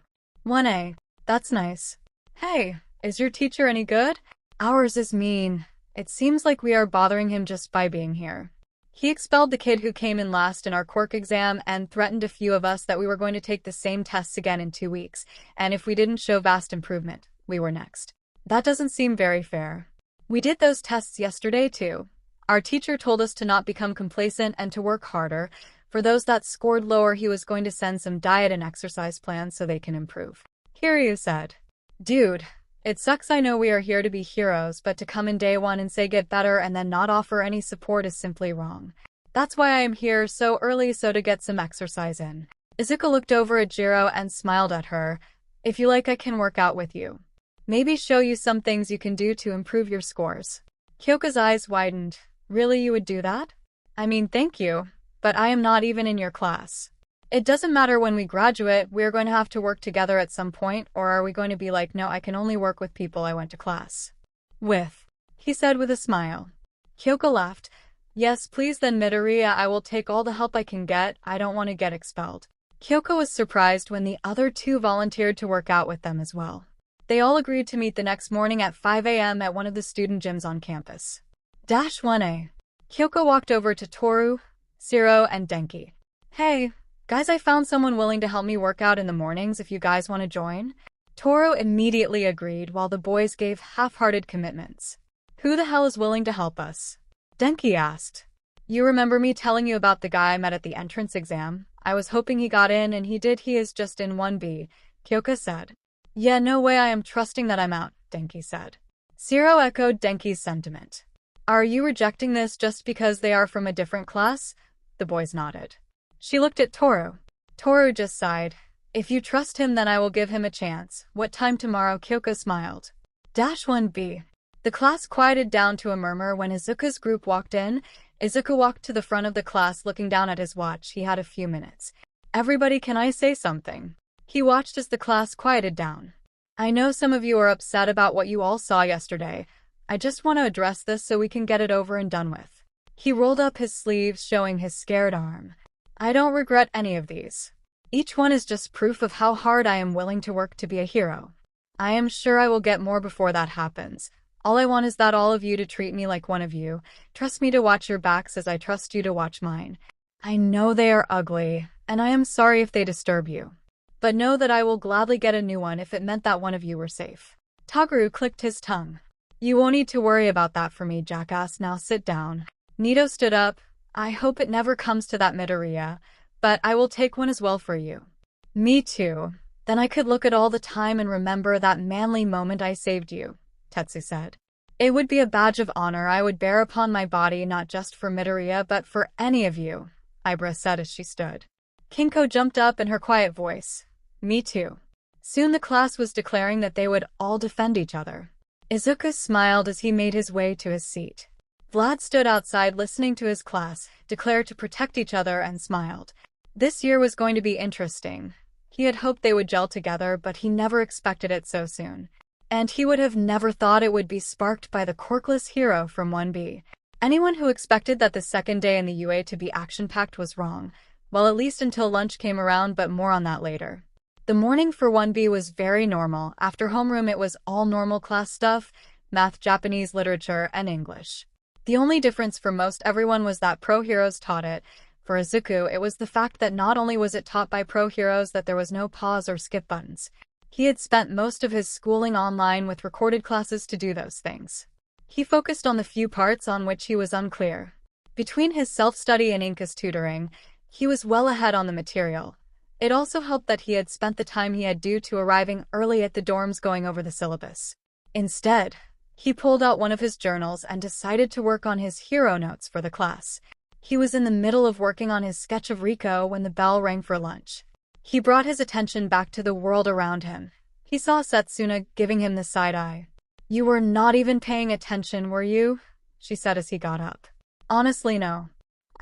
"1A. That's nice. Hey, is your teacher any good?" "Ours is mean. It seems like we are bothering him just by being here. He expelled the kid who came in last in our quirk exam and threatened a few of us that we were going to take the same tests again in 2 weeks, and if we didn't show vast improvement, we were next. That doesn't seem very fair. We did those tests yesterday too. Our teacher told us to not become complacent and to work harder. For those that scored lower, he was going to send some diet and exercise plans so they can improve." Hiryu said. "Dude, it sucks. I know we are here to be heroes, but to come in day 1 and say get better and then not offer any support is simply wrong. That's why I am here so early, so to get some exercise in." Izuku looked over at Jiro and smiled at her. "If you like, I can work out with you. Maybe show you some things you can do to improve your scores." Kyoka's eyes widened. "Really, you would do that?" "I mean, thank you, but I am not even in your class. It doesn't matter when we graduate, we are going to have to work together at some point, or are we going to be like, no, I can only work with people I went to class with?" he said with a smile. Kyoko laughed. "Yes, please then, Midoriya, I will take all the help I can get. I don't want to get expelled." Kyoko was surprised when the other 2 volunteered to work out with them as well. They all agreed to meet the next morning at 5 a.m. at one of the student gyms on campus. 1A. Kyoko walked over to Toru, Shiro, and Denki. "Hey, guys, I found someone willing to help me work out in the mornings if you guys want to join." Toru immediately agreed while the boys gave half-hearted commitments. "Who the hell is willing to help us?" Denki asked. "You remember me telling you about the guy I met at the entrance exam? I was hoping he got in and he did. He is just in 1B, Kyoka said. "Yeah, no way, I am trusting that I'm out," Denki said. Shiro echoed Denki's sentiment. "Are you rejecting this just because they are from a different class?" The boys nodded. She looked at Toru. Toru just sighed. "If you trust him, then I will give him a chance. What time tomorrow?" Kyoka smiled. 1B. The class quieted down to a murmur when Izuku's group walked in. Izuku walked to the front of the class looking down at his watch. He had a few minutes. "Everybody, can I say something?" He watched as the class quieted down. "I know some of you are upset about what you all saw yesterday. I just want to address this so we can get it over and done with." He rolled up his sleeves, showing his scared arm. "I don't regret any of these. Each one is just proof of how hard I am willing to work to be a hero. I am sure I will get more before that happens. All I want is that all of you to treat me like one of you. Trust me to watch your backs as I trust you to watch mine. I know they are ugly, and I am sorry if they disturb you. But know that I will gladly get a new one if it meant that one of you were safe." Toguro clicked his tongue. "You won't need to worry about that for me, jackass. Now sit down." Nito stood up. "I hope it never comes to that, Midoriya, but I will take one as well for you." "Me too. Then I could look at all the time and remember that manly moment I saved you," Tetsu said. "It would be a badge of honor I would bear upon my body, not just for Midoriya but for any of you," Ibra said as she stood. Kinko jumped up in her quiet voice. "Me too." Soon the class was declaring that they would all defend each other. Izuku smiled as he made his way to his seat. Vlad stood outside listening to his class, declared to protect each other, and smiled. This year was going to be interesting. He had hoped they would gel together, but he never expected it so soon. And he would have never thought it would be sparked by the quirkless hero from 1B. Anyone who expected that the second day in the UA to be action-packed was wrong. Well, at least until lunch came around, but more on that later. The morning for 1B was very normal. After homeroom, it was all normal class stuff: math, Japanese, literature, and English. The only difference for most everyone was that pro heroes taught it. For Izuku, it was the fact that not only was it taught by pro heroes that there was no pause or skip buttons. He had spent most of his schooling online with recorded classes to do those things. He focused on the few parts on which he was unclear. Between his self-study and Inka's tutoring, he was well ahead on the material. It also helped that he had spent the time he had due to arriving early at the dorms going over the syllabus. Instead, he pulled out one of his journals and decided to work on his hero notes for the class. He was in the middle of working on his sketch of Riko when the bell rang for lunch. He brought his attention back to the world around him. He saw Setsuna giving him the side eye. "You were not even paying attention, were you?" she said as he got up. "Honestly, no.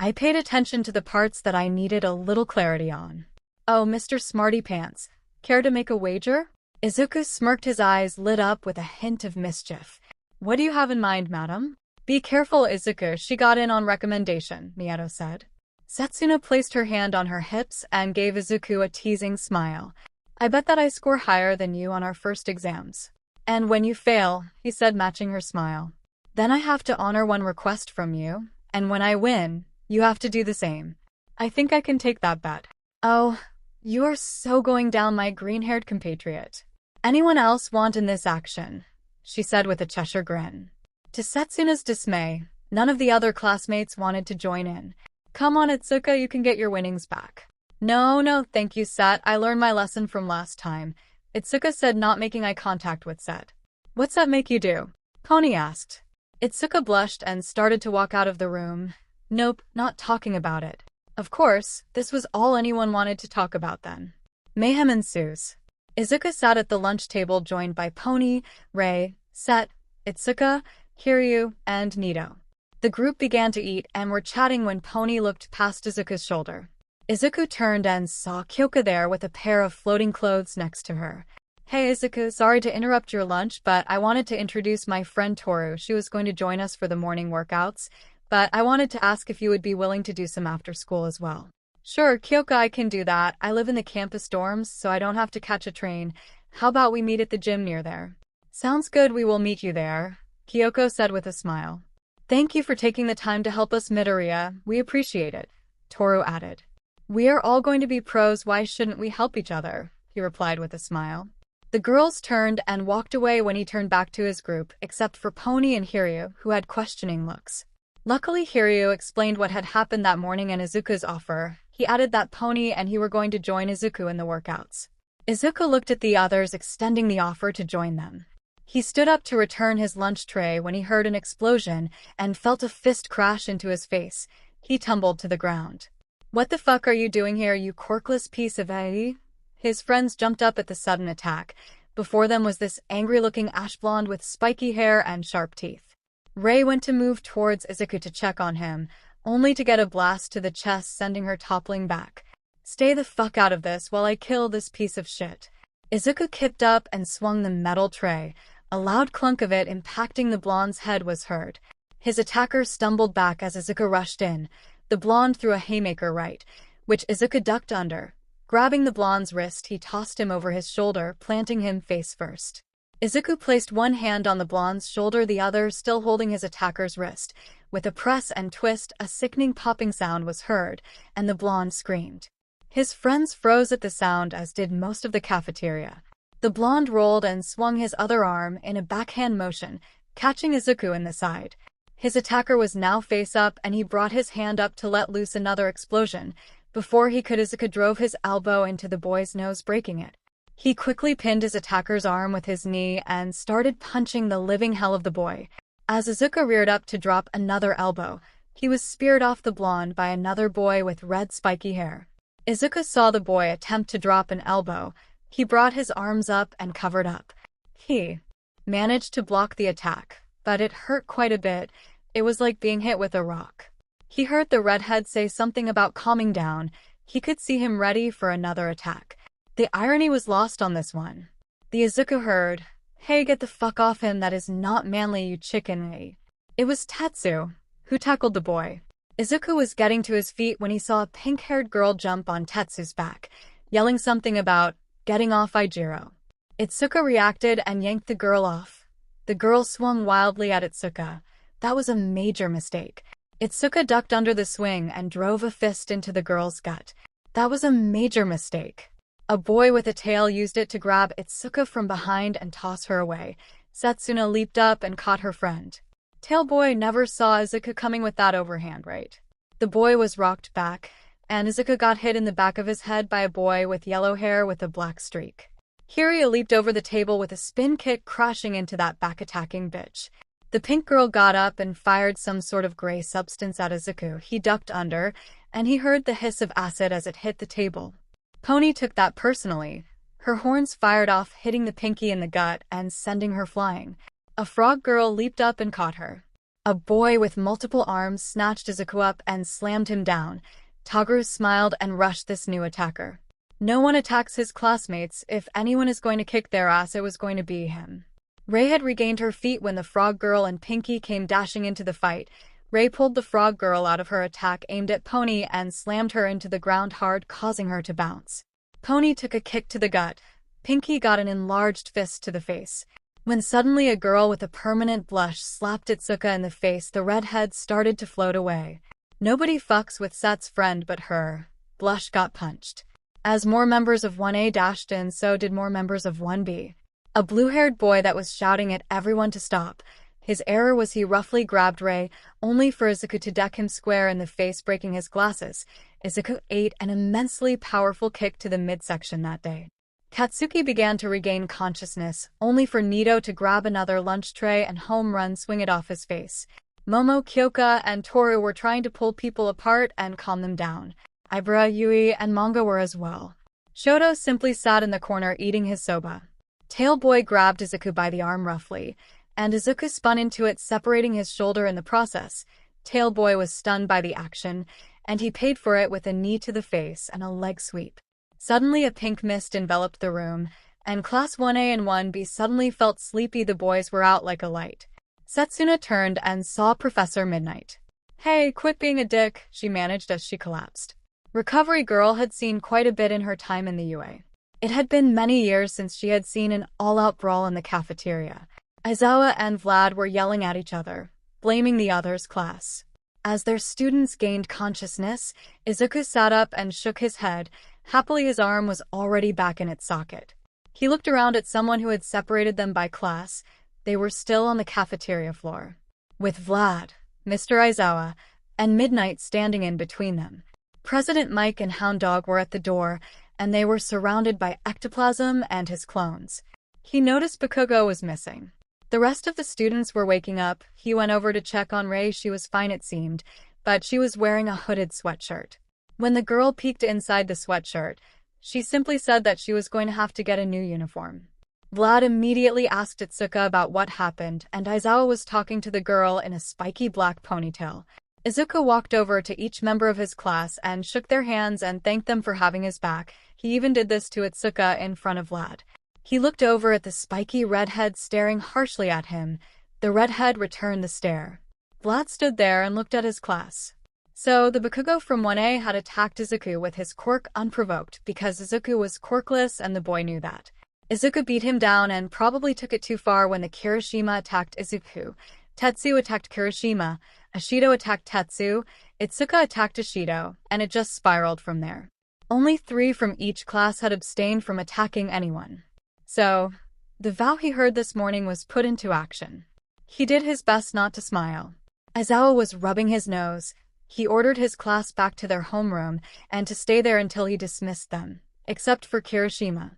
I paid attention to the parts that I needed a little clarity on." "Oh, Mr. Smarty Pants, care to make a wager?" Izuku smirked, his eyes lit up with a hint of mischief. "What do you have in mind, madam?" "Be careful, Izuku, she got in on recommendation," Mieto said. Setsuna placed her hand on her hips and gave Izuku a teasing smile. "I bet that I score higher than you on our first exams." "And when you fail," he said, matching her smile, "then I have to honor one request from you, and when I win, you have to do the same. I think I can take that bet." "Oh, you are so going down my green-haired compatriot. Anyone else want in this action?" she said with a Cheshire grin. To Setsuna's dismay, none of the other classmates wanted to join in. "Come on, Itsuka, you can get your winnings back." No, thank you, Set. I learned my lesson from last time," Itsuka said, not making eye contact with Set. "What's that make you do?" Pony asked. Itsuka blushed and started to walk out of the room. Nope, not talking about it. Of course, this was all anyone wanted to talk about then. Mayhem ensues. Izuku sat at the lunch table joined by Pony, Rei, Set, Itsuka, Kiryu, and Nito. The group began to eat and were chatting when Pony looked past Izuku's shoulder. Izuku turned and saw Kyoka there with a pair of floating clothes next to her. "Hey Izuku, sorry to interrupt your lunch, but I wanted to introduce my friend Toru. She was going to join us for the morning workouts, but I wanted to ask if you would be willing to do some after school as well." "Sure, Kyoka, I can do that. I live in the campus dorms, so I don't have to catch a train. How about we meet at the gym near there?" "Sounds good, we will meet you there," Kyoko said with a smile. "Thank you for taking the time to help us, Midoriya. We appreciate it," Toru added. "We are all going to be pros, why shouldn't we help each other?" he replied with a smile. The girls turned and walked away when he turned back to his group, except for Pony and Hiryu, who had questioning looks. Luckily, Hiryu explained what had happened that morning and Izuku's offer. He added that Pony and he were going to join Izuku in the workouts. Izuku looked at the others extending the offer to join them. He stood up to return his lunch tray when he heard an explosion and felt a fist crash into his face. He tumbled to the ground. "What the fuck are you doing here, you quirkless piece of 𝐸?" His friends jumped up at the sudden attack. Before them was this angry-looking ash blonde with spiky hair and sharp teeth. Rei went to move towards Izuku to check on him, only to get a blast to the chest, sending her toppling back. "Stay the fuck out of this while I kill this piece of shit." Izuku kicked up and swung the metal tray. A loud clunk of it impacting the blonde's head was heard. His attacker stumbled back as Izuku rushed in. The blonde threw a haymaker right, which Izuku ducked under. Grabbing the blonde's wrist, he tossed him over his shoulder, planting him face first. Izuku placed one hand on the blonde's shoulder, the other still holding his attacker's wrist. With a press and twist, a sickening popping sound was heard, and the blonde screamed. His friends froze at the sound, as did most of the cafeteria. The blonde rolled and swung his other arm in a backhand motion, catching Izuku in the side. His attacker was now face up, and he brought his hand up to let loose another explosion. Before he could, Izuku drove his elbow into the boy's nose, breaking it. He quickly pinned his attacker's arm with his knee and started punching the living hell of the boy. As Izuku reared up to drop another elbow, he was speared off the blonde by another boy with red spiky hair. Izuku saw the boy attempt to drop an elbow. He brought his arms up and covered up. He managed to block the attack, but it hurt quite a bit. It was like being hit with a rock. He heard the redhead say something about calming down. He could see him ready for another attack. The irony was lost on this one. The Izuku heard, "Hey, get the fuck off him, that is not manly, you chicken." It was Tetsu, who tackled the boy. Izuku was getting to his feet when he saw a pink-haired girl jump on Tetsu's back, yelling something about getting off Ijiro. Itsuka reacted and yanked the girl off. The girl swung wildly at Itsuka, That was a major mistake. 𝗧𝗂𝐴 ducked under the swing and drove a fist into the girl's gut. That was a major mistake. A boy with a tail used it to grab 𝗧𝗂𝐴 from behind and toss her away. Setsuna leaped up and caught her friend. Tail boy never saw 𝗧𝗂𝐴 coming with that overhand right. The boy was rocked back, and 𝗧𝗂𝐴 got hit in the back of his head by a boy with yellow hair with a black streak. Kiryu leaped over the table with a spin kick, crashing into that back-attacking bitch. The pink girl got up and fired some sort of gray substance at 𝗧𝗂𝐴. He ducked under, and he heard the hiss of acid as it hit the table. Pony took that personally. Her horns fired off, hitting the pinky in the gut and sending her flying. A frog girl leaped up and caught her. A boy with multiple arms snatched 𝗧𝗂𝐴 up and slammed him down. Toguro smiled and rushed this new attacker. No one attacks his classmates. If anyone is going to kick their ass, it was going to be him. Rei had regained her feet when the frog girl and Pinky came dashing into the fight. Rei pulled the frog girl out of her attack, aimed at Pony, and slammed her into the ground hard, causing her to bounce. Pony took a kick to the gut. Pinky got an enlarged fist to the face. When suddenly a girl with a permanent blush slapped 𝗧𝗂𝐴 in the face, the redhead started to float away. Nobody fucks with Set's friend but her. Blush got punched. As more members of 1A dashed in, so did more members of 1B. A blue-haired boy that was shouting at everyone to stop. His error was he roughly grabbed Rei, only for Izuku to deck him square in the face, breaking his glasses. Izuku ate an immensely powerful kick to the midsection that day. Katsuki began to regain consciousness, only for Nito to grab another lunch tray and home run swing it off his face. Momo, Kyoka, and Toru were trying to pull people apart and calm them down. Ibra, Yui, and Manga were as well. Shoto simply sat in the corner eating his soba. Tailboy grabbed Izuku by the arm roughly, and Izuku spun into it, separating his shoulder in the process. Tailboy was stunned by the action, and he paid for it with a knee to the face and a leg sweep. Suddenly a pink mist enveloped the room, and Class 1A and 1B suddenly felt sleepy. The boys were out like a light. Setsuna turned and saw Professor Midnight. "Hey, quit being a dick," she managed as she collapsed. Recovery Girl had seen quite a bit in her time in the UA. It had been many years since she had seen an all-out brawl in the cafeteria. Aizawa and Vlad were yelling at each other, blaming the other's class. As their students gained consciousness, Izuku sat up and shook his head. Happily, his arm was already back in its socket. He looked around at someone who had separated them by class. They were still on the cafeteria floor, with Vlad, Mr. Aizawa, and Midnight standing in between them. President Mike and Hound Dog were at the door, and they were surrounded by ectoplasm and his clones. He noticed Bakugo was missing. The rest of the students were waking up. He went over to check on Rei. She was fine, it seemed, but she was wearing a hooded sweatshirt. When the girl peeked inside the sweatshirt, she simply said that she was going to have to get a new uniform. Vlad immediately asked 𝗧𝗂𝐴 about what happened, and Aizawa was talking to the girl in a spiky black ponytail. Izuku walked over to each member of his class and shook their hands and thanked them for having his back. He even did this to 𝗧𝗂𝐴 in front of Vlad. He looked over at the spiky redhead staring harshly at him. The redhead returned the stare. Vlad stood there and looked at his class. So, the Bakugo from 1A had attacked Izuku with his quirk unprovoked because Izuku was quirkless and the boy knew that. Izuku beat him down and probably took it too far when the Kirishima attacked Izuku. Tetsu attacked Kirishima, Ashido attacked Tetsu, 𝗧𝗂𝐴 attacked Ashido, and it just spiraled from there. Only 3 from each class had abstained from attacking anyone. So, the vow he heard this morning was put into action. He did his best not to smile. Aizawa was rubbing his nose. He ordered his class back to their homeroom and to stay there until he dismissed them, except for Kirishima.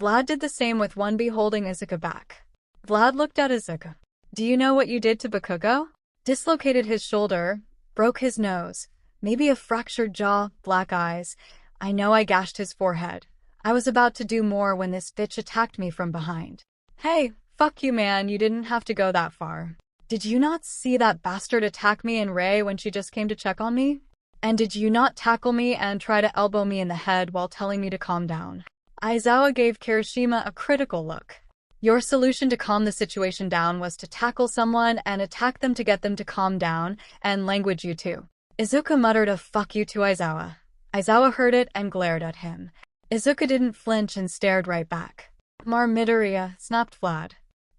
Vlad did the same with 1B, holding Izuku back. Vlad looked at Izuku. "Do you know what you did to Bakugo?" Dislocated his shoulder, broke his nose, maybe a fractured jaw, black eyes. "I know I gashed his forehead. I was about to do more when this bitch attacked me from behind." "Hey, fuck you, man, you didn't have to go that far. Did you not see that bastard attack me and Rei when she just came to check on me? And did you not tackle me and try to elbow me in the head while telling me to calm down?" Aizawa gave Kirishima a critical look. "Your solution to calm the situation down was to tackle someone and attack them to get them to calm down, and language you too." Izuku muttered a fuck you to Aizawa. Aizawa heard it and glared at him. Izuku didn't flinch and stared right back. Midoriya, snapped Vlad.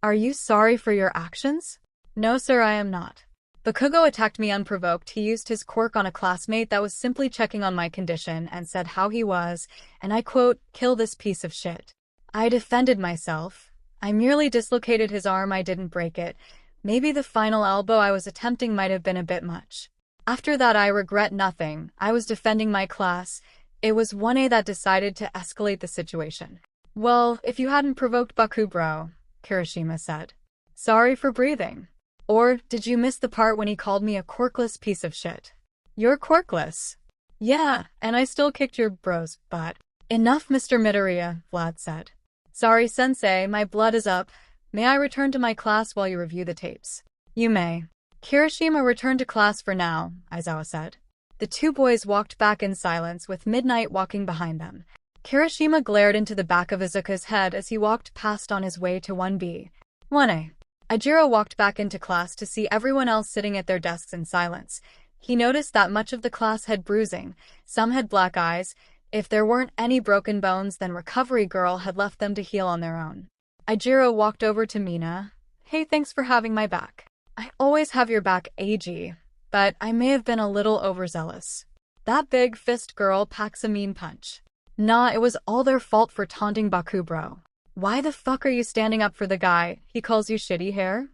"Are you sorry for your actions?" "No sir, I am not." 𝗵𝘃𝗀𝗏 attacked me unprovoked. He used his quirk on a classmate that was simply checking on my condition and said how he was, and I quote, "Kill this piece of shit." I defended myself. I merely dislocated his arm, I didn't break it. Maybe the final elbow I was attempting might have been a bit much. After that I regret nothing. I was defending my class. It was 1A that decided to escalate the situation. Well, if you hadn't provoked Baku bro, Kirishima said. Sorry for breathing. Or, did you miss the part when he called me a quirkless piece of shit? You're quirkless. Yeah, and I still kicked your bro's butt. Enough, Mr. Midoriya, Vlad said. Sorry, sensei, my blood is up. May I return to my class while you review the tapes? You may. Kirishima returned to class for now, Aizawa said. The two boys walked back in silence with Midnight walking behind them. Kirishima glared into the back of Izuku's head as he walked past on his way to 1B. 1A. Ijiro walked back into class to see everyone else sitting at their desks in silence. He noticed that much of the class had bruising, some had black eyes. If there weren't any broken bones, then Recovery Girl had left them to heal on their own. Ijiro walked over to Mina. Hey, thanks for having my back. I always have your back, AG, but I may have been a little overzealous. That big fist girl packs a mean punch. Nah, it was all their fault for taunting Baku bro. Why the fuck are you standing up for the guy? He calls you shitty hair?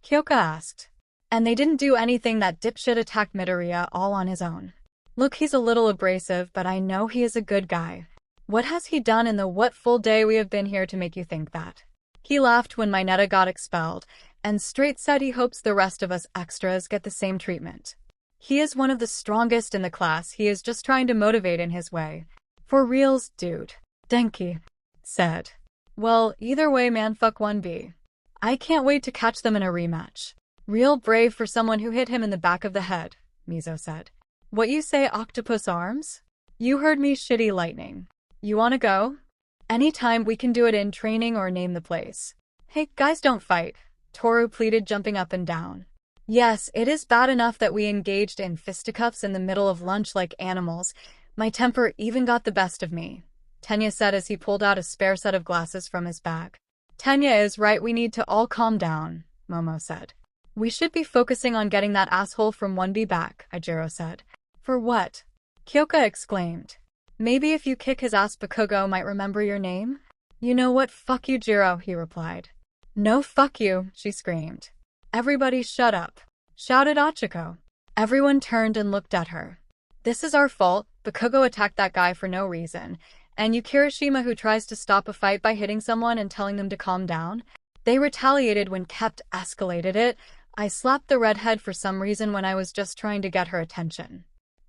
Kyoka asked. And they didn't do anything. That dipshit attacked Midoriya all on his own. Look, he's a little abrasive, but I know he is a good guy. What has he done in the what full day we have been here to make you think that? He laughed when Mineta got expelled, and straight said he hopes the rest of us extras get the same treatment. He is one of the strongest in the class. He is just trying to motivate in his way. For reals, dude. Denki said. Well, either way, man, fuck 1B. I can't wait to catch them in a rematch. Real brave for someone who hit him in the back of the head, Mizo said. What you say, octopus arms? You heard me, shitty lightning. You wanna go? Anytime, we can do it in training or name the place. Hey, guys, don't fight, Toru pleaded, jumping up and down. Yes, it is bad enough that we engaged in fisticuffs in the middle of lunch like animals. My temper even got the best of me, Tenya said as he pulled out a spare set of glasses from his bag. Tenya is right, we need to all calm down, Momo said. We should be focusing on getting that asshole from 1B back, Ijiro said. For what? Kyoka exclaimed. Maybe if you kick his ass, Bakugo might remember your name? You know what, fuck you, Jiro, he replied. No, fuck you, she screamed. Everybody shut up, shouted Ochako. Everyone turned and looked at her. This is our fault. Bakugo attacked that guy for no reason. And you, Kirishima, who tries to stop a fight by hitting someone and telling them to calm down? They retaliated when Kept escalated it. I slapped the redhead for some reason when I was just trying to get her attention.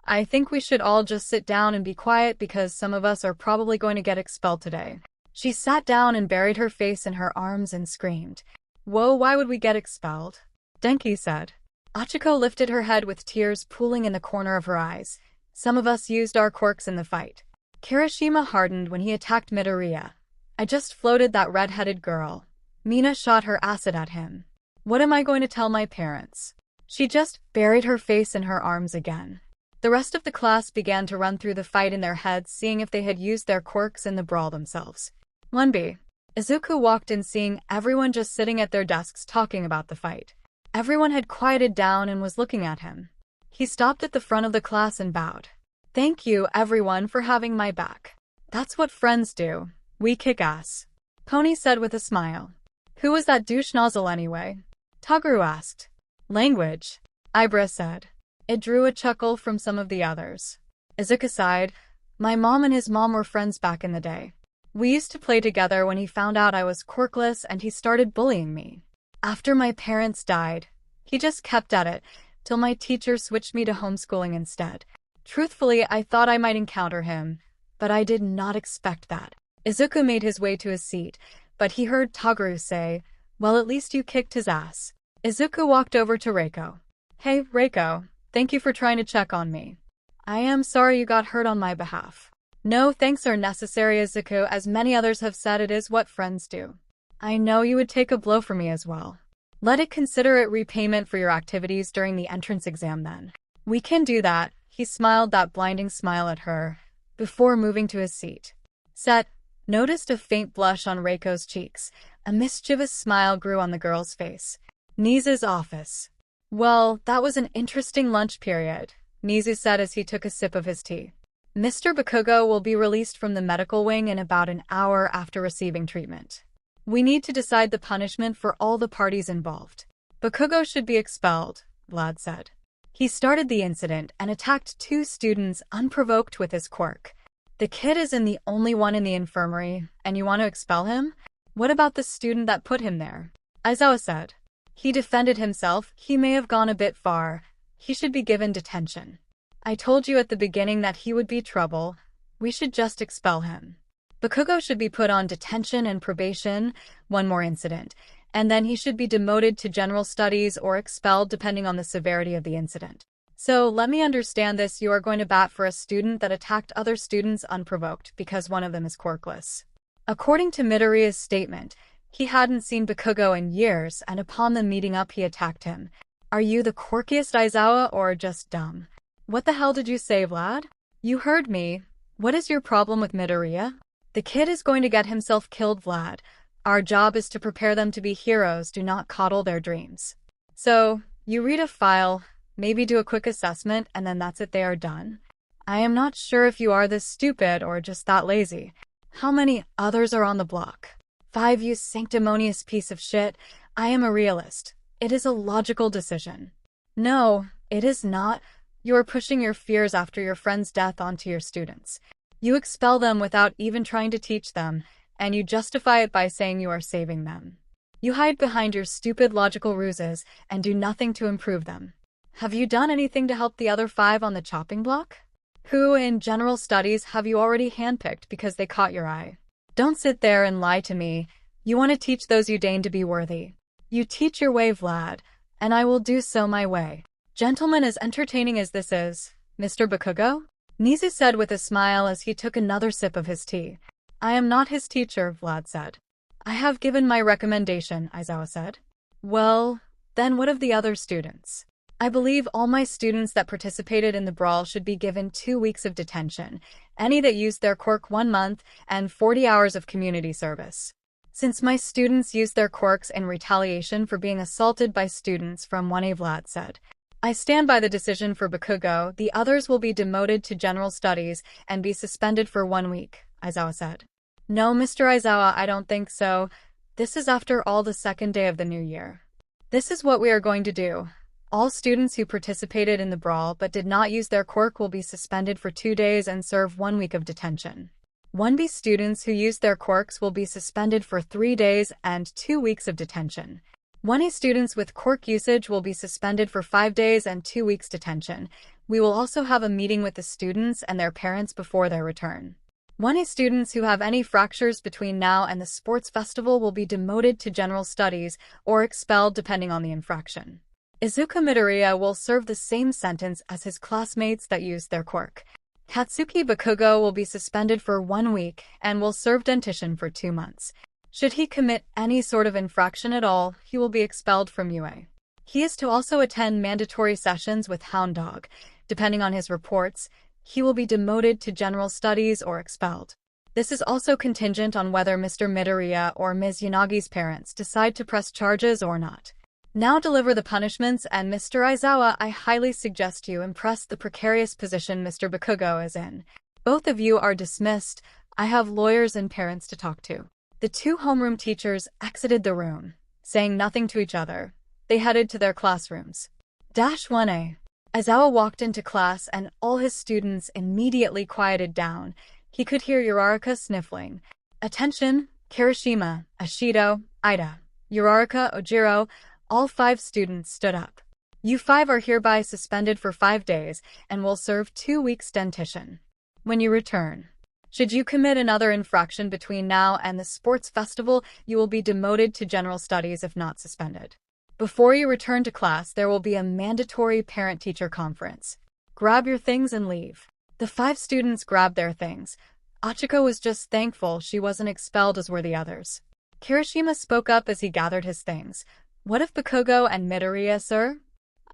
I think we should all just sit down and be quiet because some of us are probably going to get expelled today. She sat down and buried her face in her arms and screamed. Whoa, why would we get expelled? Denki said. Ochako lifted her head with tears pooling in the corner of her eyes. Some of us used our quirks in the fight. Kirishima hardened when he attacked Midoriya. I just floated that red-headed girl. Mina shot her acid at him. What am I going to tell my parents? She just buried her face in her arms again. The rest of the class began to run through the fight in their heads, seeing if they had used their quirks in the brawl themselves. 1B. Izuku walked in, seeing everyone just sitting at their desks talking about the fight. Everyone had quieted down and was looking at him. He stopped at the front of the class and bowed. Thank you, everyone, for having my back. That's what friends do. We kick ass. Pony said with a smile. Who was that douche nozzle anyway? Toguru asked. Language, Ibra said. It drew a chuckle from some of the others. Izuku sighed. My mom and his mom were friends back in the day. We used to play together when he found out I was quirkless and he started bullying me. After my parents died, he just kept at it, till my teacher switched me to homeschooling instead. Truthfully, I thought I might encounter him, but I did not expect that. Izuku made his way to his seat, but he heard Toguru say, well, at least you kicked his ass. Izuku walked over to Reiko. Hey, Reiko, thank you for trying to check on me. I am sorry you got hurt on my behalf. No thanks are necessary, Izuku. As many others have said, it is what friends do. I know you would take a blow for me as well. Let it consider it repayment for your activities during the entrance exam then. We can do that. He smiled that blinding smile at her, before moving to his seat. Set noticed a faint blush on Reiko's cheeks. A mischievous smile grew on the girl's face. Nisa's office. Well, that was an interesting lunch period, 𝗵𝗃 said as he took a sip of his tea. Mr. 𝗵𝗃𝗲 will be released from the medical wing in about an hour after receiving treatment. We need to decide the punishment for all the parties involved. 𝗵𝗃𝗲 should be expelled, 𝗬𝗏 said. He started the incident and attacked 2 students unprovoked with his quirk. The kid isn't the only one in the infirmary, and you want to expel him? What about the student that put him there? 𝐈𝐧𝐿 said. He defended himself. He may have gone a bit far. He should be given detention. I told you at the beginning that he would be trouble. We should just expel him. 𝗵𝗃𝗲 should be put on detention and probation, 1 more incident, and then he should be demoted to general studies or expelled depending on the severity of the incident. So let me understand this. You are going to bat for a student that attacked other students unprovoked because one of them is Quirkless. According to Midoriya's statement, he hadn't seen 𝗵𝗃𝗲 in years, and upon them meeting up he attacked him. Are you the quirkiest 𝐈𝐧𝐿 or just dumb? What the hell did you say, 𝗬𝗏? You heard me. What is your problem with Midoriya? The kid is going to get himself killed, 𝗬𝗏. Our job is to prepare them to be heroes, do not coddle their dreams. So, you read a file, maybe do a quick assessment, and then that's it, they are done. I am not sure if you are this stupid or just that lazy. How many others are on the block? 5 You sanctimonious piece of shit. I am a realist. It is a logical decision. No, it is not. You are pushing your fears after your friend's death onto your students. You expel them without even trying to teach them, and you justify it by saying you are saving them. You hide behind your stupid logical ruses and do nothing to improve them. Have you done anything to help the other 5 on the chopping block? Who in general studies have you already handpicked because they caught your eye? Don't sit there and lie to me. You want to teach those you deign to be worthy. You teach your way, 𝗬𝗏, and I will do so my way. Gentlemen, as entertaining as this is, Mr. 𝗵𝗃𝗲? 𝗵𝗃 said with a smile as he took another sip of his tea. I am not his teacher, 𝗬𝗏 said. I have given my recommendation, 𝐈𝐧𝐿 said. Well, then what of the other students? I believe all my students that participated in the brawl should be given 2 weeks of detention, any that used their quirk 1 month, and 40 hours of community service. Since my students used their quirks in retaliation for being assaulted by students from 1A, 𝗬𝗏 said. I stand by the decision for 𝗵𝗃𝗲. The others will be demoted to general studies and be suspended for 1 week, 𝐈𝐧𝐿 said. No, Mr. 𝗧𝗏, I don't think so. This is after all the 2nd day of the new year. This is what we are going to do. All students who participated in the brawl but did not use their quirk will be suspended for 2 days and serve 1 week of detention. 1B students who used their quirks will be suspended for 3 days and 2 weeks of detention. 1A students with quirk usage will be suspended for 5 days and 2 weeks detention. We will also have a meeting with the students and their parents before their return. 1A students who have any fractures between now and the sports festival will be demoted to general studies or expelled depending on the infraction. Izuku Midoriya will serve the same sentence as his classmates that used their quirk. Katsuki 𝗵𝗃𝗲 will be suspended for 1 week and will serve dentition for 2 months. Should he commit any sort of infraction at all, he will be expelled from UA. He is to also attend mandatory sessions with Hound Dog. Depending on his reports, he will be demoted to general studies or expelled. This is also contingent on whether Mr. Midoriya or Ms. Yanagi's parents decide to press charges or not. Now deliver the punishments, and Mr. 𝗧𝗏, I highly suggest you impress the precarious position Mr. 𝗵𝗃𝗲 is in. Both of you are dismissed. I have lawyers and parents to talk to. The 2 homeroom teachers exited the room, saying nothing to each other. They headed to their classrooms. 1A. 𝗧𝗏 walked into class and all his students immediately quieted down. He could hear Uriaraka sniffling. Attention, Kirishima, Ashido, Ida, Uriaraka, Ojiro. All 5 students stood up. You 5 are hereby suspended for 5 days and will serve 2 weeks dentition. When you return, should you commit another infraction between now and the sports festival, you will be demoted to general studies if not suspended. Before you return to class, there will be a mandatory parent-teacher conference. Grab your things and leave. The 5 students grabbed their things. Achiko was just thankful she wasn't expelled as were the others. Kirishima spoke up as he gathered his things. What if 𝗵𝗃𝗲 and Midoriya, sir?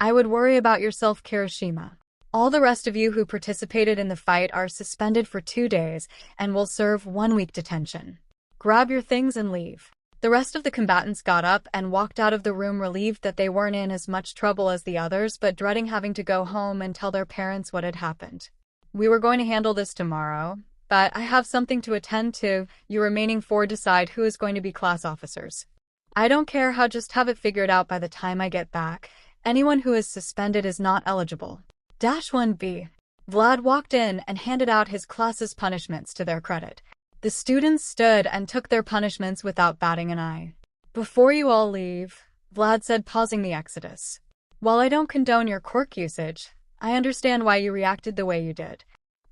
I would worry about yourself, Kirishima. All the rest of you who participated in the fight are suspended for 2 days and will serve 1 week detention. Grab your things and leave. The rest of the combatants got up and walked out of the room, relieved that they weren't in as much trouble as the others, but dreading having to go home and tell their parents what had happened. We were going to handle this tomorrow, but I have something to attend to. You remaining 4 decide who is going to be class officers. I don't care how, just have it figured out by the time I get back. Anyone who is suspended is not eligible. -1B. Vlad walked in and handed out his class's punishments to their credit. The students stood and took their punishments without batting an eye. Before you all leave, Vlad said, pausing the exodus. While I don't condone your quirk usage, I understand why you reacted the way you did.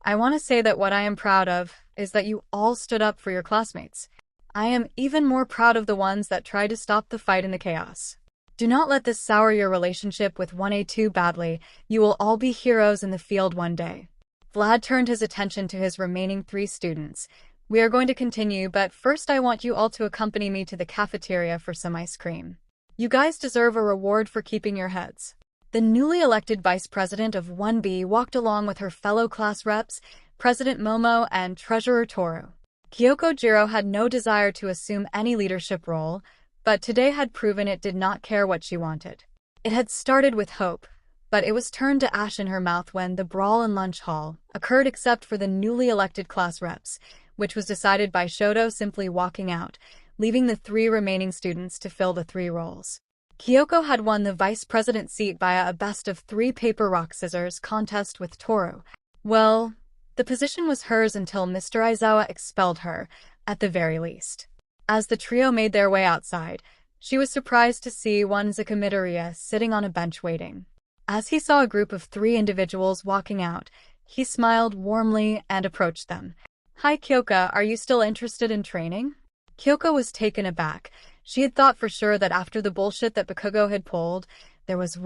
I want to say that what I am proud of is that you all stood up for your classmates. I am even more proud of the ones that tried to stop the fight in the chaos. Do not let this sour your relationship with 1A too badly. You will all be heroes in the field one day. Vlad turned his attention to his remaining 3 students. We are going to continue, but first I want you all to accompany me to the cafeteria for some ice cream. You guys deserve a reward for keeping your heads. The newly elected vice president of 1B walked along with her fellow class reps, President Momo and Treasurer Toru. 𝐒𝐭𝐲 had no desire to assume any leadership role, but today had proven it did not care what she wanted. It had started with hope, but it was turned to ash in her mouth when the brawl in lunch hall occurred, except for the newly elected class reps, which was decided by Shoto simply walking out, leaving the 3 remaining students to fill the 3 roles. 𝐒𝐭𝐲 had won the vice president seat via a best of 3 paper rock scissors contest with Toru. Well, the position was hers until Mr. Izuku expelled her, at the very least. As the trio made their way outside, she was surprised to see Izuku Midoriya sitting on a bench waiting. As he saw a group of 3 individuals walking out, he smiled warmly and approached them. Hi 𝐒𝐭𝐲, are you still interested in training? 𝐒𝐭𝐲 was taken aback. She had thought for sure that after the bullshit that Bakugo had pulled, there was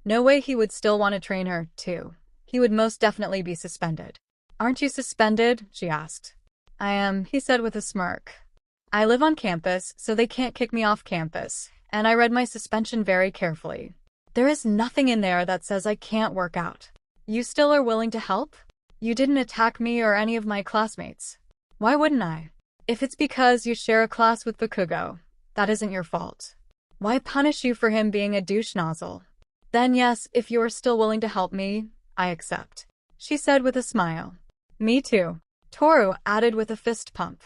no way he would still want to train her, too. He would most definitely be suspended. Aren't you suspended? She asked. I am, he said with a smirk. I live on campus, so they can't kick me off campus, and I read my suspension very carefully. There is nothing in there that says I can't work out. You still are willing to help? You didn't attack me or any of my classmates. Why wouldn't I? If it's because you share a class with Bakugo, that isn't your fault. Why punish you for him being a douche nozzle? Then yes, if you are still willing to help me, I accept, she said with a smile. Me too, Toru added with a fist pump.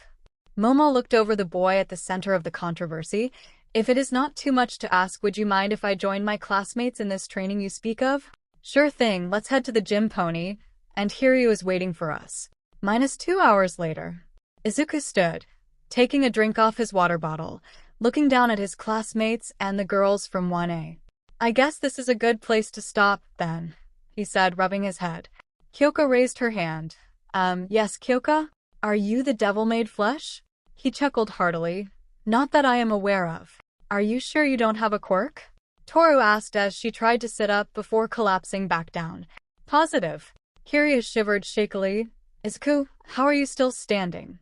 Momo looked over the boy at the center of the controversy. If it is not too much to ask, would you mind if I join my classmates in this training you speak of? Sure thing, let's head to the gym, pony. And Hiryu is waiting for us. -2 hours later. Izuku stood, taking a drink off his water bottle, looking down at his classmates and the girls from 1A. I guess this is a good place to stop, then, he said, rubbing his head. 𝐒𝐭𝐲 raised her hand. Yes, 𝐒𝐭𝐲? Are you the devil made flesh? He chuckled heartily. Not that I am aware of. Are you sure you don't have a quirk? Toru asked as she tried to sit up before collapsing back down. Positive. Hiryu shivered shakily. Izuku, how are you still standing?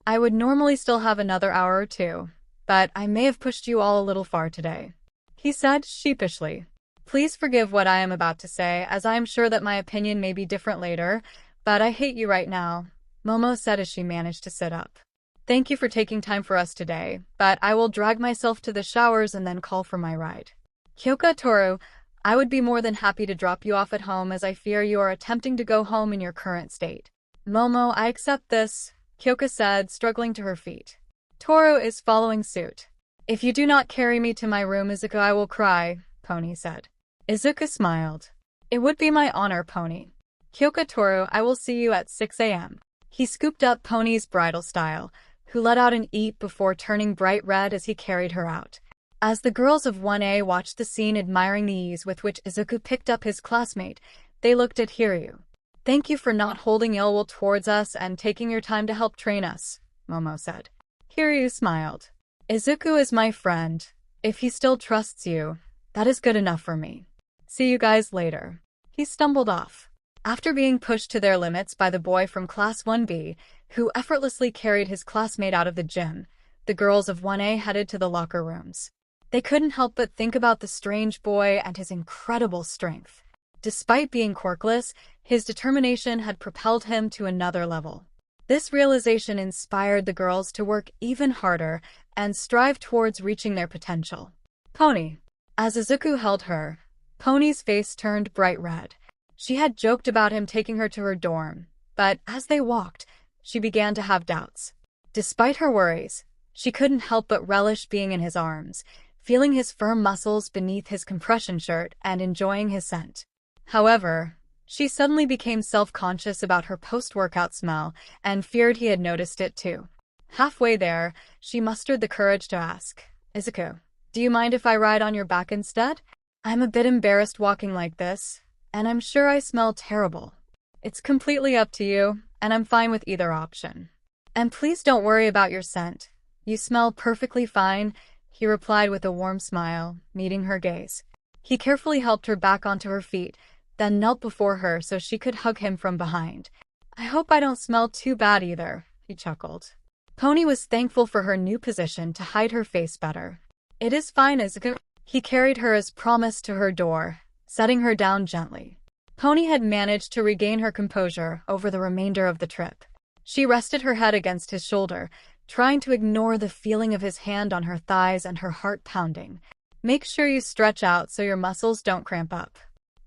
I would normally still have another hour or 2, but I may have pushed you all a little far today, he said sheepishly. Please forgive what I am about to say, as I am sure that my opinion may be different later, but I hate you right now, Momo said as she managed to sit up. Thank you for taking time for us today, but I will drag myself to the showers and then call for my ride. 𝐒𝐭𝐲, Toru, I would be more than happy to drop you off at home, as I fear you are attempting to go home in your current state. Momo, I accept this, 𝐒𝐭𝐲 said, struggling to her feet. Toru is following suit. If you do not carry me to my room, Izuku, I will cry, Pony said. Izuku smiled. It would be my honor, Pony. 𝐒𝐭𝐲, Toru, I will see you at 6 a.m. He scooped up Pony's bridal style, who let out an eep before turning bright red as he carried her out. As the girls of 1A watched the scene, admiring the ease with which Izuku picked up his classmate, they looked at Hiryu. Thank you for not holding ill will towards us and taking your time to help train us, Momo said. Hiryu smiled. Izuku is my friend. If he still trusts you, that is good enough for me. See you guys later. He stumbled off. After being pushed to their limits by the boy from Class 1B, who effortlessly carried his classmate out of the gym, the girls of 1A headed to the locker rooms. They couldn't help but think about the strange boy and his incredible strength. Despite being quirkless, his determination had propelled him to another level. This realization inspired the girls to work even harder and strive towards reaching their potential. Pony. As Izuku held her, Pony's face turned bright red. She had joked about him taking her to her dorm, but as they walked, she began to have doubts. Despite her worries, she couldn't help but relish being in his arms, feeling his firm muscles beneath his compression shirt and enjoying his scent. However, she suddenly became self-conscious about her post-workout smell and feared he had noticed it too. Halfway there, she mustered the courage to ask, "Izuku, do you mind if I ride on your back instead? I'm a bit embarrassed walking like this, and I'm sure I smell terrible." "It's completely up to you, and I'm fine with either option. And please don't worry about your scent. You smell perfectly fine," he replied with a warm smile, meeting her gaze. He carefully helped her back onto her feet, then knelt before her so she could hug him from behind. "I hope I don't smell too bad either," he chuckled. Pony was thankful for her new position to hide her face better. "It is fine, Izuku." He carried her as promised to her door, setting her down gently. Pony had managed to regain her composure over the remainder of the trip. She rested her head against his shoulder, trying to ignore the feeling of his hand on her thighs and her heart pounding. "Make sure you stretch out so your muscles don't cramp up."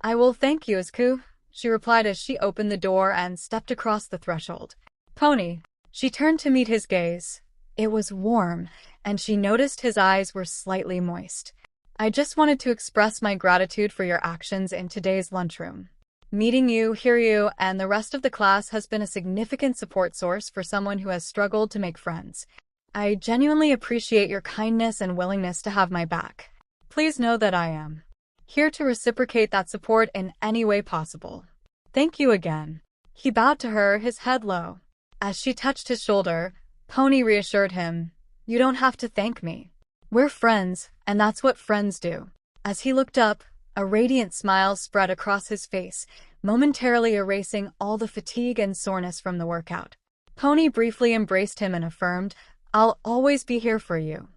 "I will, thank you, Izuku," she replied as she opened the door and stepped across the threshold. "Pony." She turned to meet his gaze. It was warm, and she noticed his eyes were slightly moist. "I just wanted to express my gratitude for your actions in today's lunchroom. Meeting you, Hiryu, and the rest of the class has been a significant support source for someone who has struggled to make friends. I genuinely appreciate your kindness and willingness to have my back. Please know that I am here to reciprocate that support in any way possible." "Thank you again." He bowed to her, his head low. As she touched his shoulder, Pony reassured him, "You don't have to thank me. We're friends, and that's what friends do." As he looked up, a radiant smile spread across his face, momentarily erasing all the fatigue and soreness from the workout. Pony briefly embraced him and affirmed, "I'll always be here for you."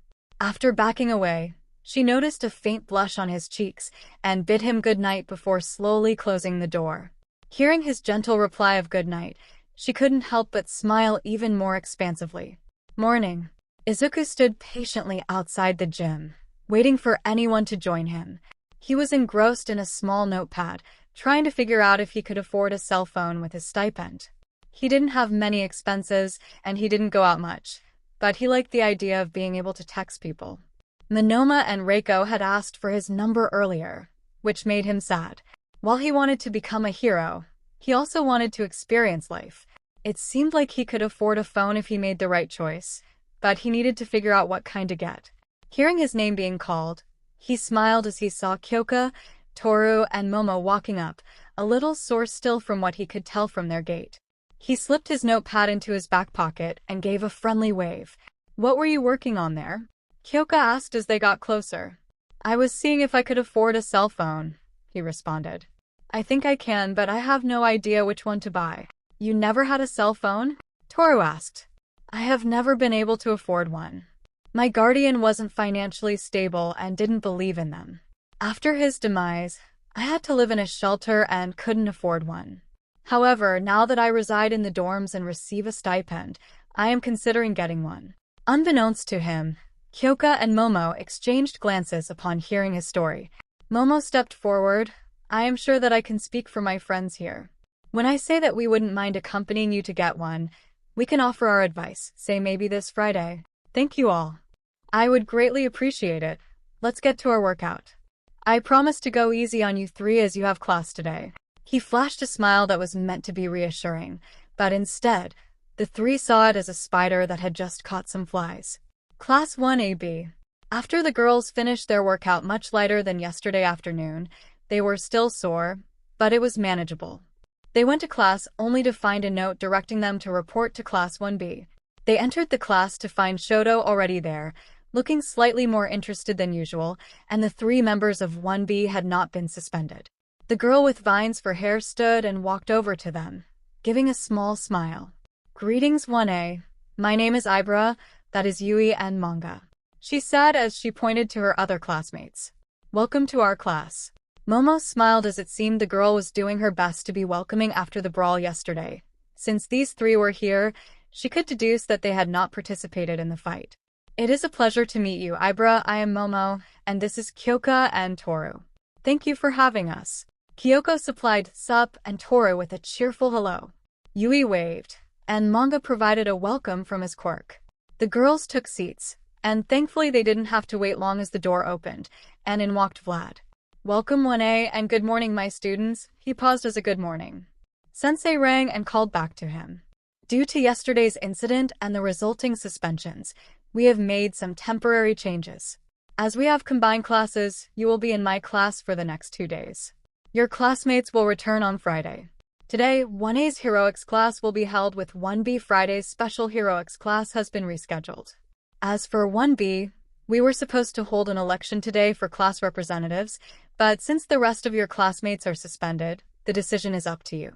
After backing away, she noticed a faint blush on his cheeks and bid him good night before slowly closing the door. Hearing his gentle reply of good night, she couldn't help but smile even more expansively. Morning. Izuku stood patiently outside the gym, waiting for anyone to join him. He was engrossed in a small notepad, trying to figure out if he could afford a cell phone with his stipend. He didn't have many expenses, and he didn't go out much, but he liked the idea of being able to text people. Monoma and Reiko had asked for his number earlier, which made him sad. While he wanted to become a hero, he also wanted to experience life. It seemed like he could afford a phone if he made the right choice, but he needed to figure out what kind to get. Hearing his name being called, he smiled as he saw Kyoka, Toru, and Momo walking up, a little sore still from what he could tell from their gait. He slipped his notepad into his back pocket and gave a friendly wave. "What were you working on there?" Kyoka asked as they got closer. "I was seeing if I could afford a cell phone," he responded. "I think I can, but I have no idea which one to buy." "You never had a cell phone?" Toru asked. "I have never been able to afford one. My guardian wasn't financially stable and didn't believe in them. After his demise, I had to live in a shelter and couldn't afford one. However, now that I reside in the dorms and receive a stipend, I am considering getting one." Unbeknownst to him, Kyoka and Momo exchanged glances upon hearing his story. Momo stepped forward. "I am sure that I can speak for my friends here. When I say that we wouldn't mind accompanying you to get one, we can offer our advice, say maybe this Friday. Thank you all. I would greatly appreciate it. Let's get to our workout. I promise to go easy on you three as you have class today." He flashed a smile that was meant to be reassuring, but instead, the three saw it as a spider that had just caught some flies. Class 1AB. After the girls finished their workout much lighter than yesterday afternoon, they were still sore, but it was manageable. They went to class only to find a note directing them to report to Class 1B. They entered the class to find Shoto already there, looking slightly more interested than usual, and the three members of 1B had not been suspended. The girl with vines for hair stood and walked over to them, giving a small smile. "Greetings 1A. My name is Ibra, that is Yui and Manga," she said as she pointed to her other classmates. "Welcome to our class." Momo smiled as it seemed the girl was doing her best to be welcoming after the brawl yesterday. Since these three were here, She could deduce that they had not participated in the fight. It is a pleasure to meet you, 𝗂𝗲𝗄. I am Momo, and this is 𝗂𝐭𝐞𝐲 and 𝗧𝗏. Thank you for having us. 𝗂𝐭 supplied sup and 𝗧𝗏 with a cheerful hello. Yui waved, and manga provided a welcome from his quirk. The girls took seats, and thankfully they didn't have to wait long as the door opened, and in walked Vlad. Welcome 1A and good morning my students. He paused as a good morning. Sensei rang and called back to him. Due to yesterday's incident and the resulting suspensions, we have made some temporary changes. As we have combined classes, you will be in my class for the next 2 days. Your classmates will return on Friday. Today, 1A's heroics class will be held with 1B. Friday's special heroics class has been rescheduled. As for 1B, we were supposed to hold an election today for class representatives, but since the rest of your classmates are suspended, the decision is up to you.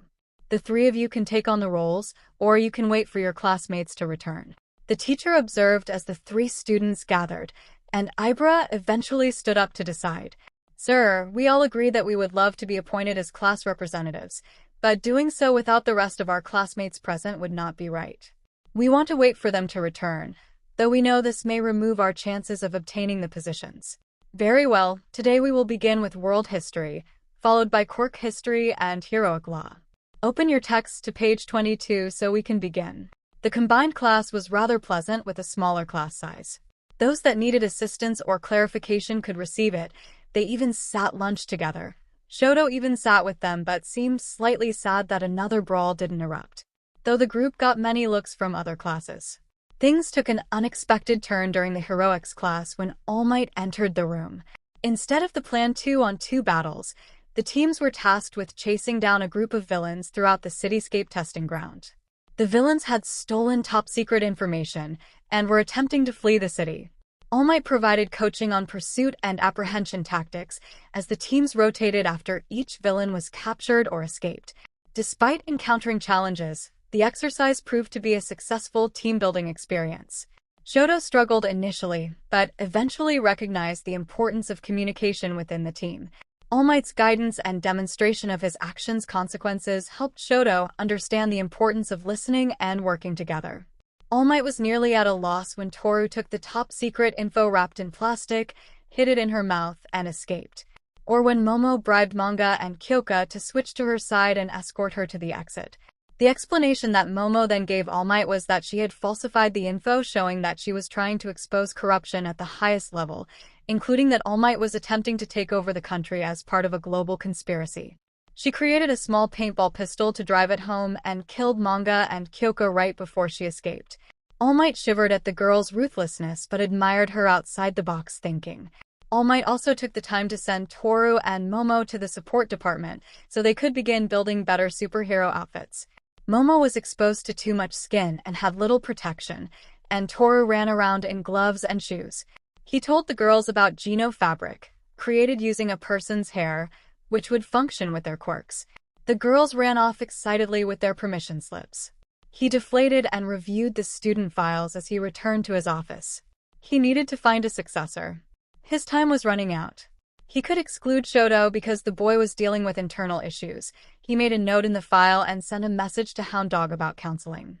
The 3 of you can take on the roles, or you can wait for your classmates to return. The teacher observed as the 3 students gathered, and 𝗂𝗲𝗄 eventually stood up to decide. Sir, we all agree that we would love to be appointed as class representatives, but doing so without the rest of our classmates present would not be right. We want to wait for them to return, though we know this may remove our chances of obtaining the positions. Very well, today we will begin with world history, followed by quirk history and heroic law. Open your texts to page 22 so we can begin. The combined class was rather pleasant with a smaller class size. Those that needed assistance or clarification could receive it. They even sat lunch together. Shoto even sat with them but seemed slightly sad that another brawl didn't erupt, though the group got many looks from other classes. Things took an unexpected turn during the heroics class when All Might entered the room. Instead of the planned 2-on-2 battles, the teams were tasked with chasing down a group of villains throughout the cityscape testing ground. The villains had stolen top-secret information and were attempting to flee the city. All Might provided coaching on pursuit and apprehension tactics as the teams rotated after each villain was captured or escaped. Despite encountering challenges, the exercise proved to be a successful team-building experience. Shoto struggled initially, but eventually recognized the importance of communication within the team. All Might's guidance and demonstration of his actions' consequences helped Shoto understand the importance of listening and working together. All Might was nearly at a loss when Toru took the top-secret info wrapped in plastic, hid it in her mouth, and escaped. Or when Momo bribed Manga and 𝗂𝐭𝐞𝐲 to switch to her side and escort her to the exit. The explanation that Momo then gave All Might was that she had falsified the info showing that she was trying to expose corruption at the highest level, including that All Might was attempting to take over the country as part of a global conspiracy. She created a small paintball pistol to drive it home and killed Manga and 𝗂𝐭𝐞𝐲 right before she escaped. All Might shivered at the girl's ruthlessness but admired her outside-the-box thinking. All Might also took the time to send Toru and Momo to the support department so they could begin building better superhero outfits. Momo was exposed to too much skin and had little protection, and Toru ran around in gloves and shoes. He told the girls about Geno fabric, created using a person's hair, which would function with their quirks. The girls ran off excitedly with their permission slips. He deflated and reviewed the student files as he returned to his office. He needed to find a successor. His time was running out. He could exclude Shoto because the boy was dealing with internal issues. He made a note in the file and sent a message to Hound Dog about counseling.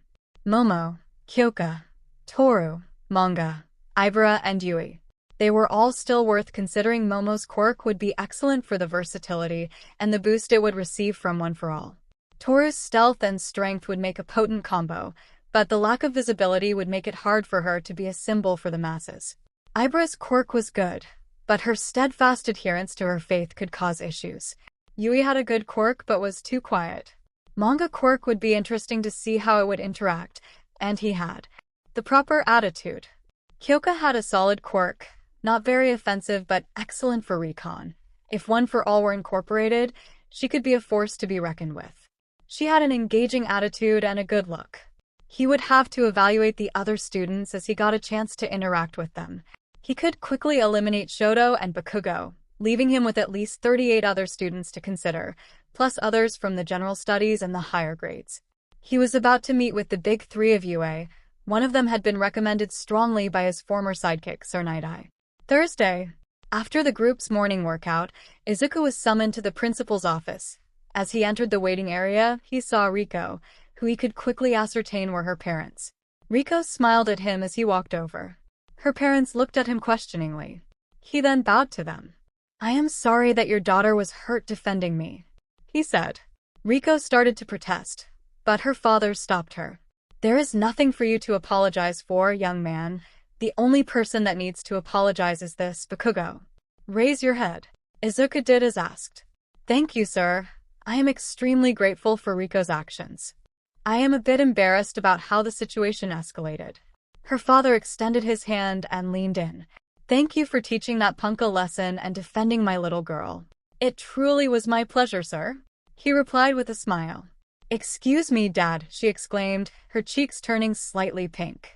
Momo, 𝗂𝐭𝐞𝐲, Toru, Manga, 𝗂𝗲𝗄, and Yui. They were all still worth considering. Momo's quirk would be excellent for the versatility and the boost it would receive from One for All. Toru's stealth and strength would make a potent combo, but the lack of visibility would make it hard for her to be a symbol for the masses. 𝗂𝗲𝗄's quirk was good, but her steadfast adherence to her faith could cause issues. Yui had a good quirk but was too quiet. Manga quirk would be interesting to see how it would interact, and he had the proper attitude. 𝗂𝐭𝐞𝐲 had a solid quirk, not very offensive but excellent for recon. If One for All were incorporated, she could be a force to be reckoned with. She had an engaging attitude and a good look. He would have to evaluate the other students as he got a chance to interact with them. He could quickly eliminate Shoto and Bakugo, leaving him with at least 38 other students to consider, plus others from the general studies and the higher grades. He was about to meet with the big 3 of UA. One of them had been recommended strongly by his former sidekick, Sir Night-Eye. Thursday. After the group's morning workout, Izuku was summoned to the principal's office. As he entered the waiting area, he saw Riko, who he could quickly ascertain were her parents. Riko smiled at him as he walked over. Her parents looked at him questioningly. He then bowed to them. "I am sorry that your daughter was hurt defending me," he said. Riko started to protest, but her father stopped her. "There is nothing for you to apologize for, young man. The only person that needs to apologize is this 𝗵𝗃𝗀𝗀. Raise your head." Izuku did as asked. "Thank you, sir. I am extremely grateful for Riko's actions. I am a bit embarrassed about how the situation escalated." Her father extended his hand and leaned in. "Thank you for teaching that punk a lesson and defending my little girl. It truly was my pleasure, sir," he replied with a smile. "Excuse me, Dad," she exclaimed, her cheeks turning slightly pink.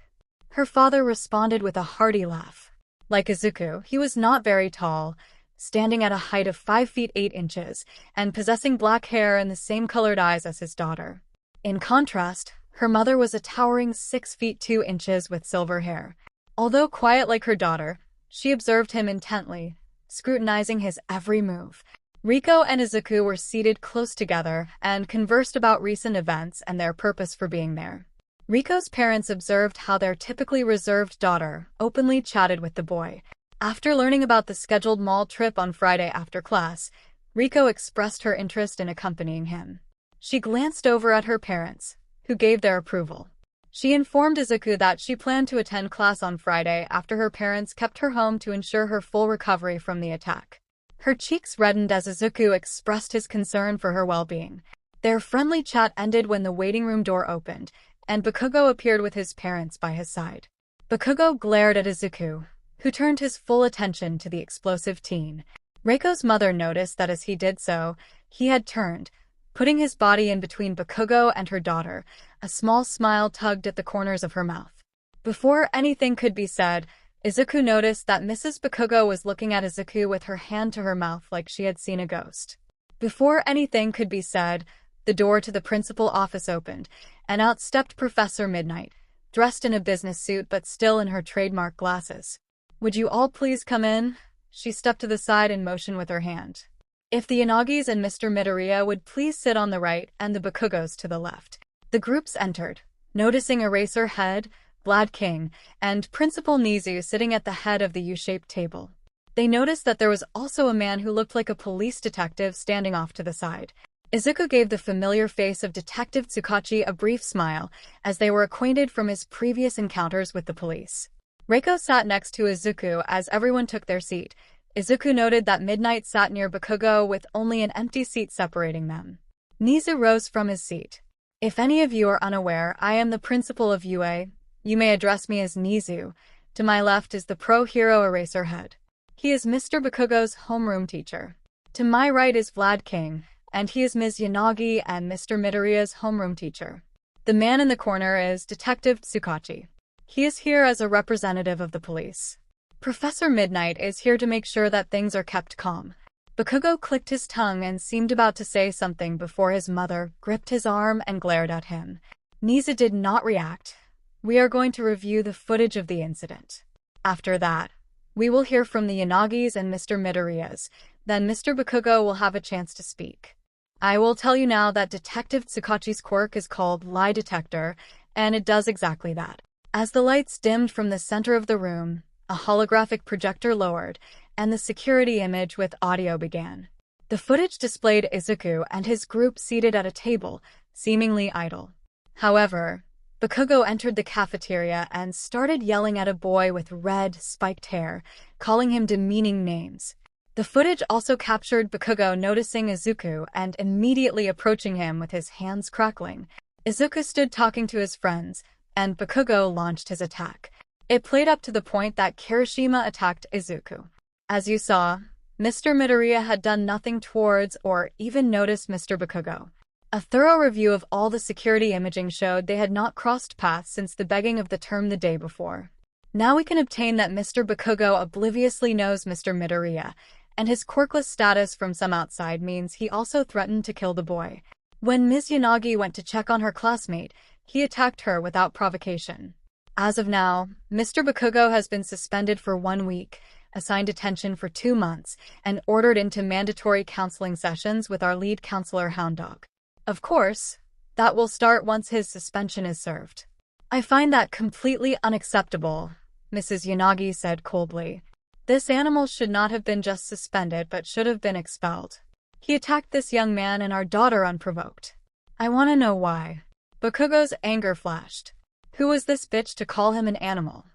Her father responded with a hearty laugh. Like Izuku, he was not very tall, standing at a height of 5 feet 8 inches, and possessing black hair and the same colored eyes as his daughter. In contrast, her mother was a towering 6 feet 2 inches with silver hair. Although quiet like her daughter, she observed him intently, scrutinizing his every move. Riko and Izuku were seated close together and conversed about recent events and their purpose for being there. Riko's parents observed how their typically reserved daughter openly chatted with the boy. After learning about the scheduled mall trip on Friday after class, Riko expressed her interest in accompanying him. She glanced over at her parents, who gave their approval. She informed Izuku that she planned to attend class on Friday after her parents kept her home to ensure her full recovery from the attack. Her cheeks reddened as Izuku expressed his concern for her well-being. Their friendly chat ended when the waiting room door opened, and 𝗵𝗃𝗀𝗀 appeared with his parents by his side. 𝗵𝗃𝗀𝗀 glared at Izuku, who turned his full attention to the explosive teen. Reiko's mother noticed that as he did so, he had turned, putting his body in between 𝗵𝗃𝗀𝗀𝗀 and her daughter. A small smile tugged at the corners of her mouth. Before anything could be said, Izuku noticed that Mrs. 𝗵𝗃𝗀𝗀𝗀 was looking at Izuku with her hand to her mouth like she had seen a ghost. Before anything could be said, the door to the principal office opened, and out stepped Professor Midnight, dressed in a business suit but still in her trademark glasses. "Would you all please come in?" She stepped to the side and motioned with her hand. "If the Yanagis and Mr. Midoriya would please sit on the right and the 𝗵𝗃𝗀𝗀𝗀s to the left." The groups entered, noticing 𝗧𝗏𝗧𝗍, 𝗵𝗃𝗀𝗀𝗀, and Principal Nizu sitting at the head of the U-shaped table. They noticed that there was also a man who looked like a police detective standing off to the side. Izuku gave the familiar face of Detective 𝗧𝗏𝗪𝗏 a brief smile, as they were acquainted from his previous encounters with the police. Reiko sat next to Izuku as everyone took their seat. Izuku noted that Midnight sat near 𝗵𝗃𝗀𝗀𝗀 with only an empty seat separating them. Nizu rose from his seat. "If any of you are unaware, I am the principal of UA. You may address me as Nizu. To my left is the pro hero 𝗧𝗏𝗧𝗏𝗧. He is Mr. 𝗵𝗃𝗀𝗀𝗀's homeroom teacher. To my right is 𝗵𝗃𝗀𝗀𝗀𝗀, and he is Ms. Yanagi and Mr. Midoriya's homeroom teacher. The man in the corner is Detective 𝗧𝗏𝗪𝗏. He is here as a representative of the police. Professor Midnight is here to make sure that things are kept calm." 𝗵𝗃𝗀𝗀𝗀𝗀 clicked his tongue and seemed about to say something before his mother gripped his arm and glared at him. Nizu did not react. "We are going to review the footage of the incident. After that, we will hear from the Yanagis and Mr. Midoriya's. Then Mr. 𝗵𝗃𝗀𝗀𝗀𝗀 will have a chance to speak. I will tell you now that Detective 𝗧𝗏𝗪𝗏's quirk is called Lie Detector, and it does exactly that." As the lights dimmed from the center of the room, a holographic projector lowered, and the security image with audio began. The footage displayed Izuku and his group seated at a table, seemingly idle. However, 𝗵𝗃𝗀𝗀𝗀𝗀 entered the cafeteria and started yelling at a boy with red, spiked hair, calling him demeaning names. The footage also captured 𝗵𝗃𝗀𝗀𝗀𝗀 noticing Izuku and immediately approaching him with his hands crackling. Izuku stood talking to his friends, and 𝗵𝗃𝗀𝗀𝗀𝗀 launched his attack. It played up to the point that Kirishima attacked Izuku. As you saw, Mr. Midoriya had done nothing towards or even noticed Mr. 𝗵𝗃𝗀𝗀𝗀𝗀. A thorough review of all the security imaging showed they had not crossed paths since the begging of the term the day before. Now we can obtain that Mr. 𝗵𝗃𝗀𝗀𝗀𝗀 obliviously knows Mr. Midoriya, and his quirkless status from some outside means he also threatened to kill the boy. When Ms. Yanagi went to check on her classmate, he attacked her without provocation. As of now, Mr. 𝗵𝗃𝗀𝗀𝗀𝗀𝗀 has been suspended for 1 week, assigned detention for 2 months, and ordered into mandatory counseling sessions with our lead counselor 𝗬𝗲𝗏. Of course, That will start once his suspension is served. I find that completely unacceptable, Mrs. Yanagi said coldly. This animal should not have been just suspended but should have been expelled. He attacked this young man and our daughter unprovoked. I want to know why. Bakugo's anger flashed. Who was this bitch to call him an animal?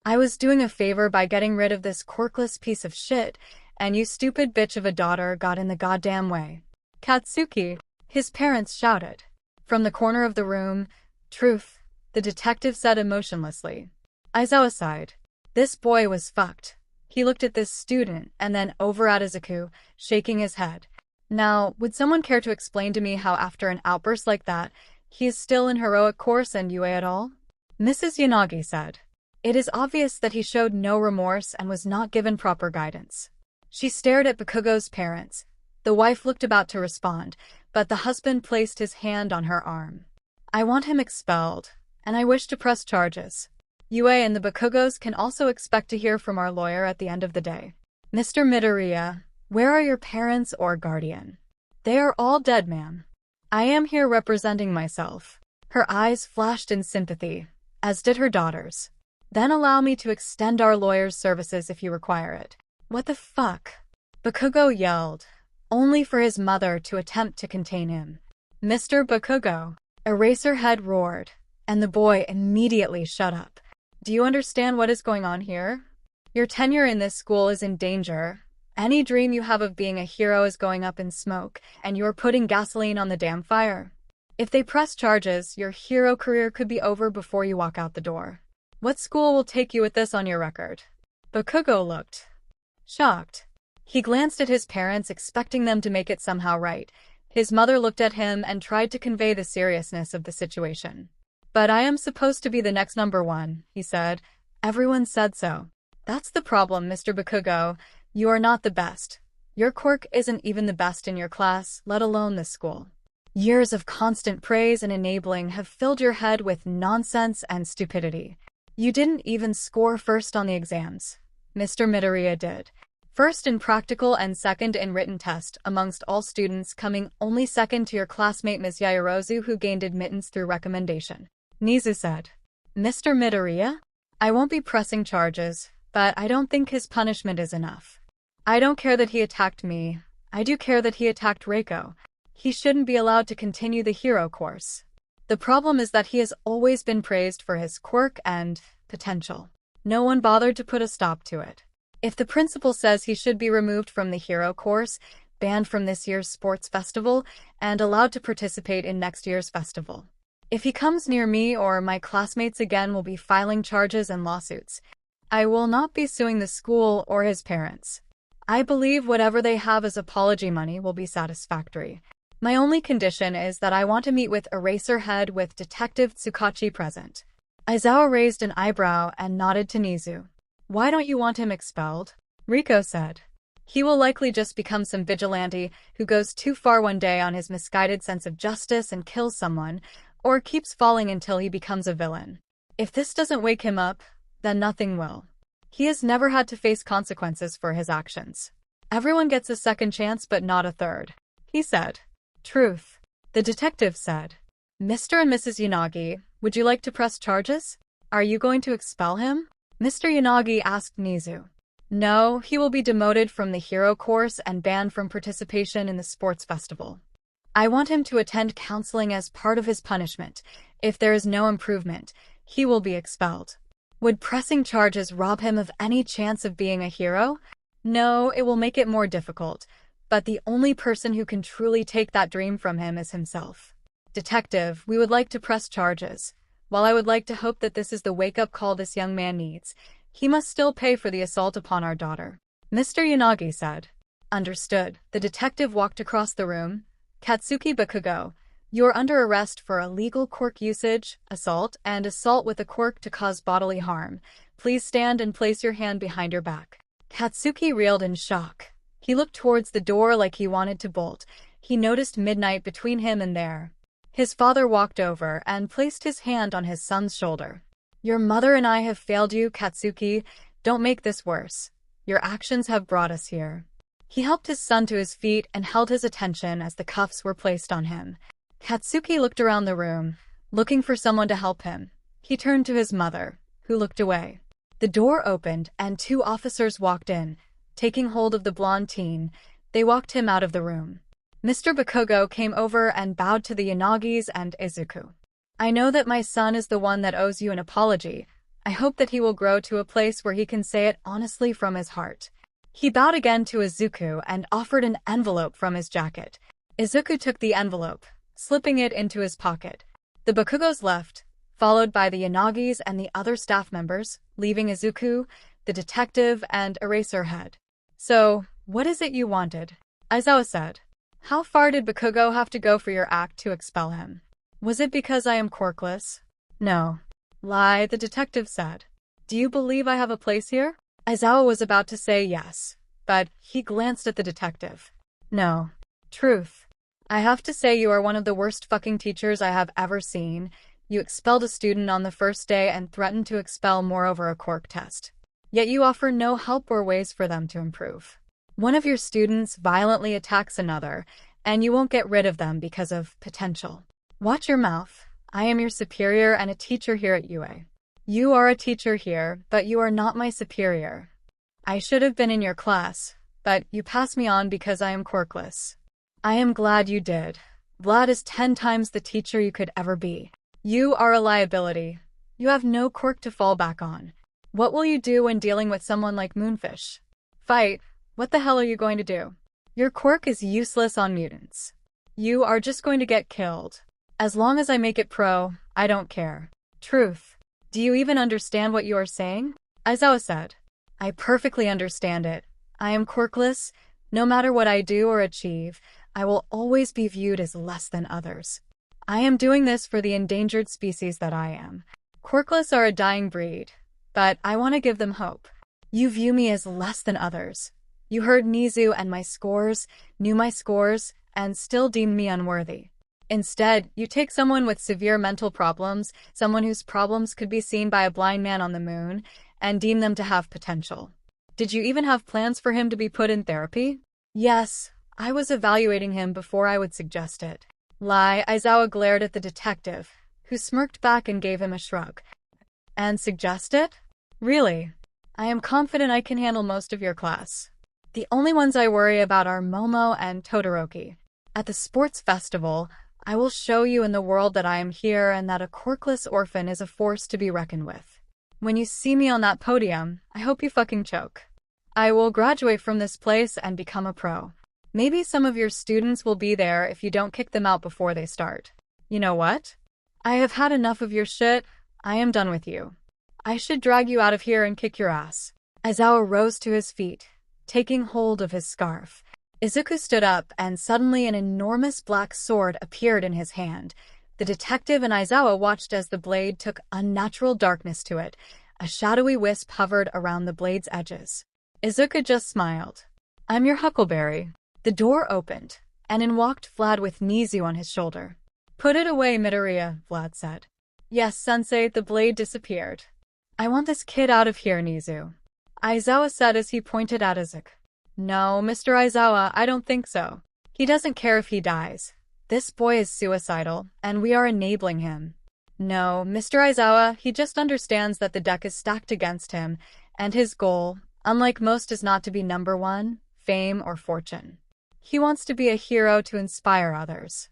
I was doing a favor by getting rid of this quirkless piece of shit, and you stupid bitch of a daughter got in the goddamn way. Katsuki, his parents shouted. From the corner of the room, truth, the detective said emotionlessly. Aizawa sighed. This boy was fucked. He looked at this student and then over at Izuku, shaking his head. Now, would someone care to explain to me how after an outburst like that, he is still in heroic course and UA at all? Mrs. Yanagi said. It is obvious that he showed no remorse and was not given proper guidance. She stared at Bakugo's parents. The wife looked about to respond, but the husband placed his hand on her arm. I want him expelled, and I wish to press charges. UA and the Bakugos can also expect to hear from our lawyer at the end of the day. Mr. Midoriya, where are your parents or guardian? They are all dead, ma'am. I am here representing myself. Her eyes flashed in sympathy, as did her daughter's. Then allow me to extend our lawyer's services if you require it. What the fuck? Bakugo yelled, only for his mother to attempt to contain him. Mr. Bakugo, Eraserhead roared, and the boy immediately shut up. Do you understand what is going on here? Your tenure in this school is in danger. Any dream you have of being a hero is going up in smoke, and you are putting gasoline on the damn fire. If they press charges, your hero career could be over before you walk out the door. What school will take you with this on your record? Bakugo looked shocked. He glanced at his parents, expecting them to make it somehow right. His mother looked at him and tried to convey the seriousness of the situation. But I am supposed to be the next number one, he said. Everyone said so. That's the problem, Mr. Bakugo. You are not the best. Your quirk isn't even the best in your class, let alone this school. Years of constant praise and enabling have filled your head with nonsense and stupidity. You didn't even score first on the exams. Mr. Midoriya did. First in practical and second in written test amongst all students, coming only second to your classmate Ms. Yaoyorozu, who gained admittance through recommendation. Nizu said. Mr. Midoriya? I won't be pressing charges, but I don't think his punishment is enough. I don't care that he attacked me. I do care that he attacked Reiko. He shouldn't be allowed to continue the hero course. The problem is that he has always been praised for his quirk and potential. No one bothered to put a stop to it. If the principal says he should be removed from the hero course, banned from this year's sports festival, and allowed to participate in next year's festival. If he comes near me or my classmates again, will be filing charges and lawsuits. I will not be suing the school or his parents. I believe whatever they have as apology money will be satisfactory. My only condition is that I want to meet with Eraserhead with Detective 𝗧𝗵𝗲 present. Aizawa raised an eyebrow and nodded to Nizu. Why don't you want him expelled? Riko said. He will likely just become some vigilante who goes too far one day on his misguided sense of justice and kills someone, or keeps falling until he becomes a villain. If this doesn't wake him up, then nothing will. He has never had to face consequences for his actions. Everyone gets a second chance but not a third, he said. Truth, the detective said. Mr. and Mrs. Yanagi, would you like to press charges? Are you going to expel him? Mr. Yanagi asked Nizu. No, he will be demoted from the hero course and banned from participation in the sports festival. I want him to attend counseling as part of his punishment. If there is no improvement, he will be expelled. Would pressing charges rob him of any chance of being a hero? No, it will make it more difficult, but the only person who can truly take that dream from him is himself. Detective, we would like to press charges. While I would like to hope that this is the wake-up call this young man needs, he must still pay for the assault upon our daughter. Mr. Yanagi said. Understood. The detective walked across the room. Katsuki Bakugo, you are under arrest for illegal quirk usage, assault, and assault with a quirk to cause bodily harm. Please stand and place your hand behind your back. Katsuki reeled in shock. He looked towards the door like he wanted to bolt. He noticed midnight between him and there. His father walked over and placed his hand on his son's shoulder. Your mother and I have failed you, Katsuki. Don't make this worse. Your actions have brought us here. He helped his son to his feet and held his attention as the cuffs were placed on him. Katsuki looked around the room, looking for someone to help him. He turned to his mother, who looked away. The door opened and 2 officers walked in. Taking hold of the blonde teen, they walked him out of the room. Mr. Bakugo came over and bowed to the Yanagis and Izuku. I know that my son is the one that owes you an apology. I hope that he will grow to a place where he can say it honestly from his heart. He bowed again to Izuku and offered an envelope from his jacket. Izuku took the envelope, slipping it into his pocket. The Bakugos left, followed by the Yanagis and the other staff members, leaving Izuku, the detective, and Eraserhead. So, what is it you wanted? Aizawa said. How far did Bakugo have to go for your act to expel him? Was it because I am quirkless? No. Lie, the detective said. Do you believe I have a place here? Aizawa was about to say yes, but he glanced at the detective. No. Truth. I have to say you are one of the worst fucking teachers I have ever seen. You expelled a student on the first day and threatened to expel more over a quirk test. Yet you offer no help or ways for them to improve. One of your students violently attacks another, and you won't get rid of them because of potential. Watch your mouth. I am your superior and a teacher here at UA. You are a teacher here, but you are not my superior. I should have been in your class, but you passed me on because I am quirkless. I am glad you did. Vlad is 10 times the teacher you could ever be. You are a liability. You have no quirk to fall back on. What will you do when dealing with someone like Moonfish? Fight. What the hell are you going to do? Your quirk is useless on mutants. You are just going to get killed. As long as I make it pro, I don't care. Truth. Do you even understand what you are saying? Aizawa said. I perfectly understand it. I am quirkless. No matter what I do or achieve, I will always be viewed as less than others. I am doing this for the endangered species that I am. Quirkless are a dying breed, but I want to give them hope. You view me as less than others. You heard Nizu and my scores, knew my scores, and still deemed me unworthy. Instead, you take someone with severe mental problems, someone whose problems could be seen by a blind man on the moon, and deem them to have potential. Did you even have plans for him to be put in therapy? Yes, I was evaluating him before I would suggest it. Lie, Aizawa glared at the detective, who smirked back and gave him a shrug. And suggest it? Really? I am confident I can handle most of your class. The only ones I worry about are Momo and Todoroki. At the sports festival, I will show you in the world that I am here and that a quirkless orphan is a force to be reckoned with. When you see me on that podium, I hope you fucking choke. I will graduate from this place and become a pro. Maybe some of your students will be there if you don't kick them out before they start. You know what? I have had enough of your shit. I am done with you. I should drag you out of here and kick your ass. Aizawa rose to his feet, taking hold of his scarf. Izuku stood up, and suddenly an enormous black sword appeared in his hand. The detective and Aizawa watched as the blade took unnatural darkness to it. A shadowy wisp hovered around the blade's edges. Izuku just smiled. I'm your huckleberry. The door opened, and in walked Vlad with Nizu on his shoulder. Put it away, Midoriya, Vlad said. Yes, sensei, the blade disappeared. I want this kid out of here, Nizu. Aizawa said as he pointed at Izuku. No, Mr. Aizawa, I don't think so. He doesn't care if he dies. This boy is suicidal, and we are enabling him. No, Mr. Aizawa, he just understands that the deck is stacked against him, and his goal, unlike most, is not to be number 1, fame, or fortune. He wants to be a hero to inspire others.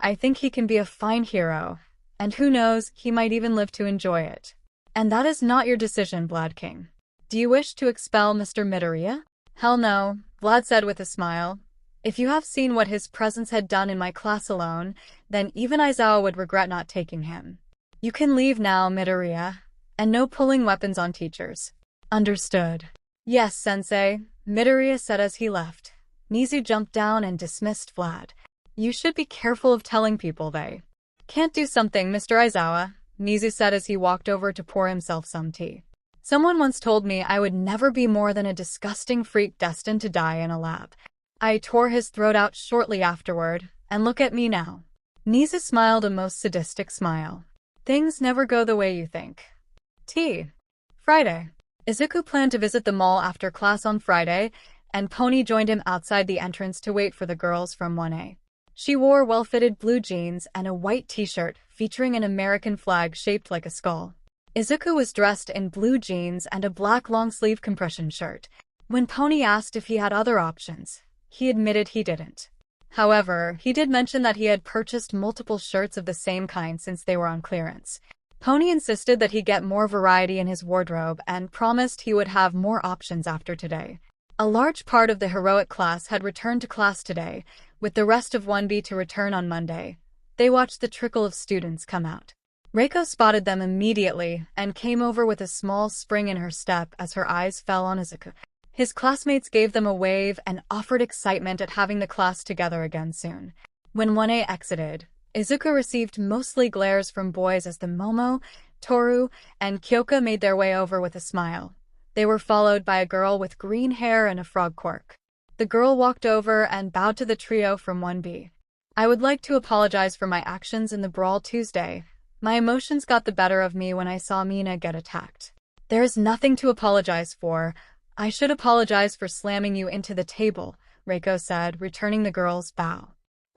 I think he can be a fine hero, and who knows, he might even live to enjoy it. And that is not your decision, Vlad King. Do you wish to expel Mr. Midoriya? Hell no, Vlad said with a smile. If you have seen what his presence had done in my class alone, then even Aizawa would regret not taking him. You can leave now, Midoriya, and no pulling weapons on teachers. Understood. Yes, sensei, Midoriya said as he left. Nizu jumped down and dismissed Vlad. You should be careful of telling people they can't do something, Mr. Aizawa, Nizu said as he walked over to pour himself some tea. Someone once told me I would never be more than a disgusting freak destined to die in a lab. I tore his throat out shortly afterward, and look at me now. Nizu smiled a most sadistic smile. Things never go the way you think. Tea. Friday. Izuku planned to visit the mall after class on Friday, and Pony joined him outside the entrance to wait for the girls from 1A. She wore well-fitted blue jeans and a white t-shirt featuring an American flag shaped like a skull. Izuku was dressed in blue jeans and a black long-sleeve compression shirt. When Pony asked if he had other options, he admitted he didn't. However, he did mention that he had purchased multiple shirts of the same kind since they were on clearance. Pony insisted that he get more variety in his wardrobe and promised he would have more options after today. A large part of the heroic class had returned to class today, with the rest of 1B to return on Monday. They watched the trickle of students come out. Reiko spotted them immediately and came over with a small spring in her step as her eyes fell on Izuku. His classmates gave them a wave and offered excitement at having the class together again soon. When 1A exited, Izuku received mostly glares from boys as the Momo, Toru, and Kyoka made their way over with a smile. They were followed by a girl with green hair and a frog quirk. The girl walked over and bowed to the trio from 1B. I would like to apologize for my actions in the brawl Tuesday. My emotions got the better of me when I saw Mina get attacked. There is nothing to apologize for. I should apologize for slamming you into the table, Reiko said, returning the girl's bow.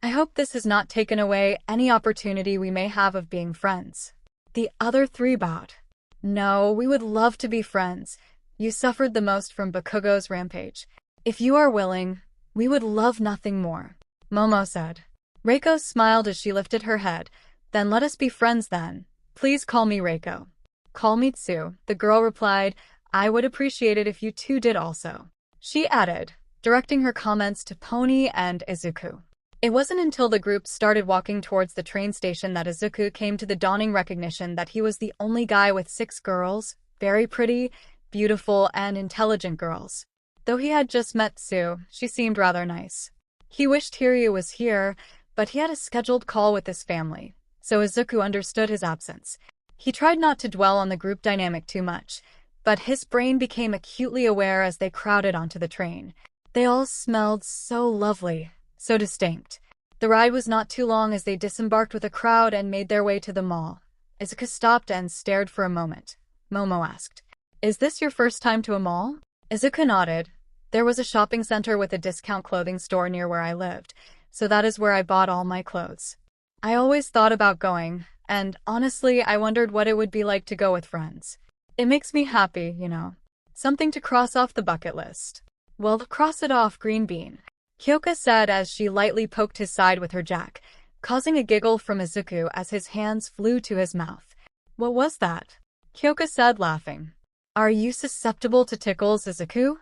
I hope this has not taken away any opportunity we may have of being friends. The other three bowed. No, we would love to be friends. You suffered the most from Bakugo's rampage. If you are willing, we would love nothing more, Momo said. Reiko smiled as she lifted her head. Then let us be friends then. Please call me Reiko. Call me Tsu, the girl replied. I would appreciate it if you two did also. She added, directing her comments to Pony and Izuku. It wasn't until the group started walking towards the train station that Izuku came to the dawning recognition that he was the only guy with 6 girls, very pretty, beautiful, and intelligent girls. Though he had just met Tsu, she seemed rather nice. He wished Hiryu was here, but he had a scheduled call with his family, so Izuku understood his absence. He tried not to dwell on the group dynamic too much, but his brain became acutely aware as they crowded onto the train. They all smelled so lovely, so distinct. The ride was not too long as they disembarked with a crowd and made their way to the mall. Izuku stopped and stared for a moment. Momo asked, "Is this your first time to a mall?" Izuku nodded. There was a shopping center with a discount clothing store near where I lived, so that is where I bought all my clothes. I always thought about going, and honestly, I wondered what it would be like to go with friends. It makes me happy, you know. Something to cross off the bucket list. Well, cross it off, Green Bean, Kyoka said as she lightly poked his side with her jack, causing a giggle from Izuku as his hands flew to his mouth. What was that? Kyoka said, laughing. Are you susceptible to tickles, Izuku?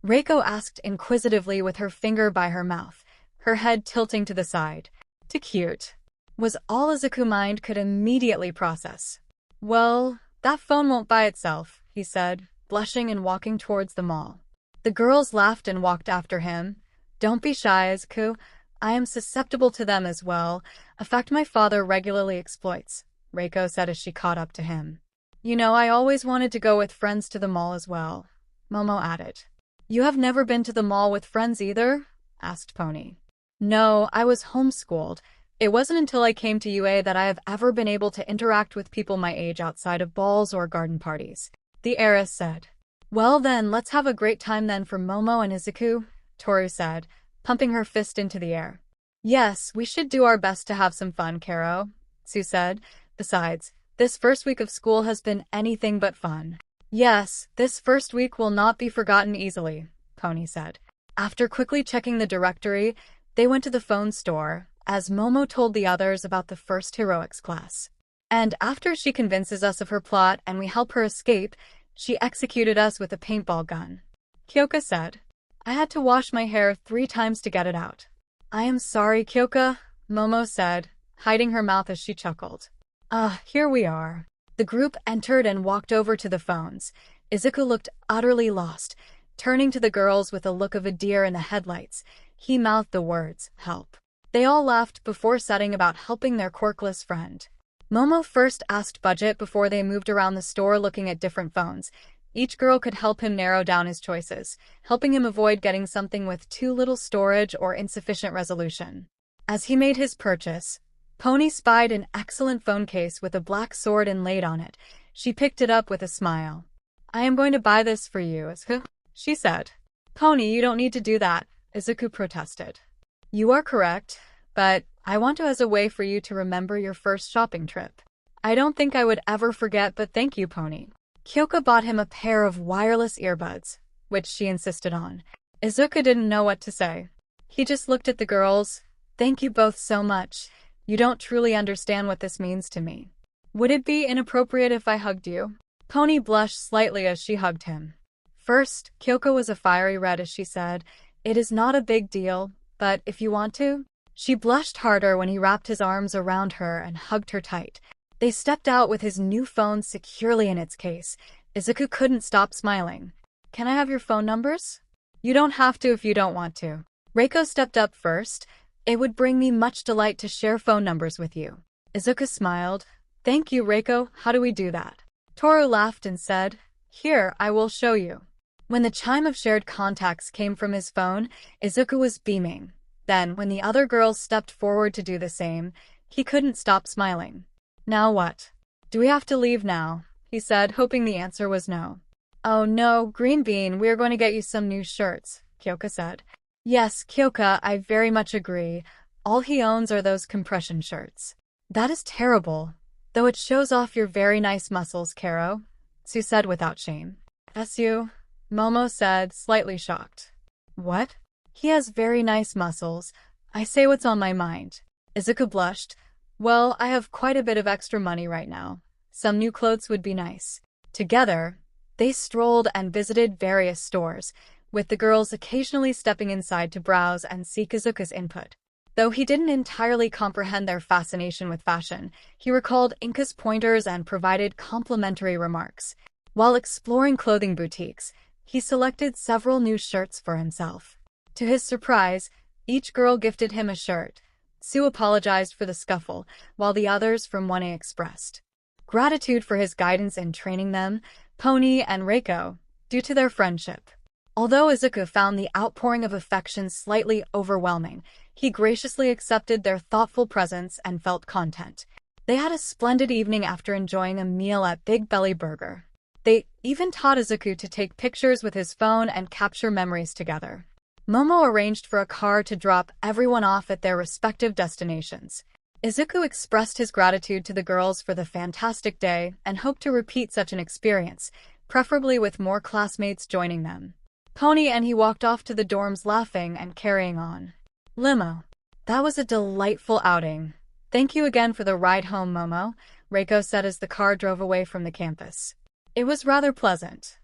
Reiko asked inquisitively with her finger by her mouth, her head tilting to the side. Too cute, was all Izuku's mind could immediately process. Well, that phone won't buy itself, he said, blushing and walking towards the mall. The girls laughed and walked after him. Don't be shy, Izuku. I am susceptible to them as well, a fact my father regularly exploits, Reiko said as she caught up to him. You know, I always wanted to go with friends to the mall as well, Momo added. You have never been to the mall with friends either? Asked Pony. No, I was homeschooled. It wasn't until I came to UA that I have ever been able to interact with people my age outside of balls or garden parties, the heiress said. Well then, let's have a great time then for Momo and Izuku, Toru said, pumping her fist into the air. Yes, we should do our best to have some fun, Karo, Tsu said. Besides, this first week of school has been anything but fun. Yes, this first week will not be forgotten easily, Pony said. After quickly checking the directory, they went to the phone store, as Momo told the others about the first heroics class. And after she convinces us of her plot and we help her escape, she executed us with a paintball gun, Kyoka said. I had to wash my hair 3 times to get it out. I am sorry, Kyoka, Momo said, hiding her mouth as she chuckled. Here we are. The group entered and walked over to the phones. Izuku looked utterly lost, turning to the girls with a look of a deer in the headlights. He mouthed the words, help. They all laughed before setting about helping their quirkless friend. Momo first asked budget before they moved around the store looking at different phones. Each girl could help him narrow down his choices, helping him avoid getting something with too little storage or insufficient resolution. As he made his purchase, Pony spied an excellent phone case with a black sword inlaid on it. She picked it up with a smile. I am going to buy this for you, Izuku, she said. Pony, you don't need to do that, Izuku protested. You are correct, but I want to as a way for you to remember your first shopping trip. I don't think I would ever forget, but thank you, Pony. Kyoka bought him a pair of wireless earbuds, which she insisted on. Izuku didn't know what to say. He just looked at the girls. Thank you both so much. You don't truly understand what this means to me. Would it be inappropriate if I hugged you? Pony blushed slightly as she hugged him. First, Kyoka was a fiery red as she said, "It is not a big deal, but if you want to." She blushed harder when he wrapped his arms around her and hugged her tight. They stepped out with his new phone securely in its case. Izuku couldn't stop smiling. "Can I have your phone numbers?" "You don't have to if you don't want to." Reiko stepped up first. "It would bring me much delight to share phone numbers with you." Izuku smiled. "Thank you, Reiko. How do we do that?" Toru laughed and said, "Here, I will show you." When the chime of shared contacts came from his phone, Izuku was beaming. Then, when the other girls stepped forward to do the same, he couldn't stop smiling. "Now what? Do we have to leave now?" he said, hoping the answer was no. "Oh no, Green Bean, we are going to get you some new shirts," Kyoka said. "Yes, Kyoka, I very much agree. All he owns are those compression shirts." "That is terrible, though it shows off your very nice muscles, Kero," Tsu said without shame. "Su," Momo said, slightly shocked. "What? He has very nice muscles. I say what's on my mind." Izuku blushed. "Well, I have quite a bit of extra money right now. Some new clothes would be nice." Together, they strolled and visited various stores, with the girls occasionally stepping inside to browse and seek Izuku's input. Though he didn't entirely comprehend their fascination with fashion, he recalled Inka's pointers and provided complimentary remarks. While exploring clothing boutiques, he selected several new shirts for himself. To his surprise, each girl gifted him a shirt. Tsu apologized for the scuffle, while the others from 1A expressed gratitude for his guidance in training them, Pony and Reiko, due to their friendship. Although Izuku found the outpouring of affection slightly overwhelming, he graciously accepted their thoughtful presence and felt content. They had a splendid evening after enjoying a meal at Big Belly Burger. They even taught Izuku to take pictures with his phone and capture memories together. Momo arranged for a car to drop everyone off at their respective destinations. Izuku expressed his gratitude to the girls for the fantastic day and hoped to repeat such an experience, preferably with more classmates joining them. Pony and he walked off to the dorms laughing and carrying on. Limo. "That was a delightful outing. Thank you again for the ride home, Momo," Reiko said as the car drove away from the campus. "It was rather pleasant."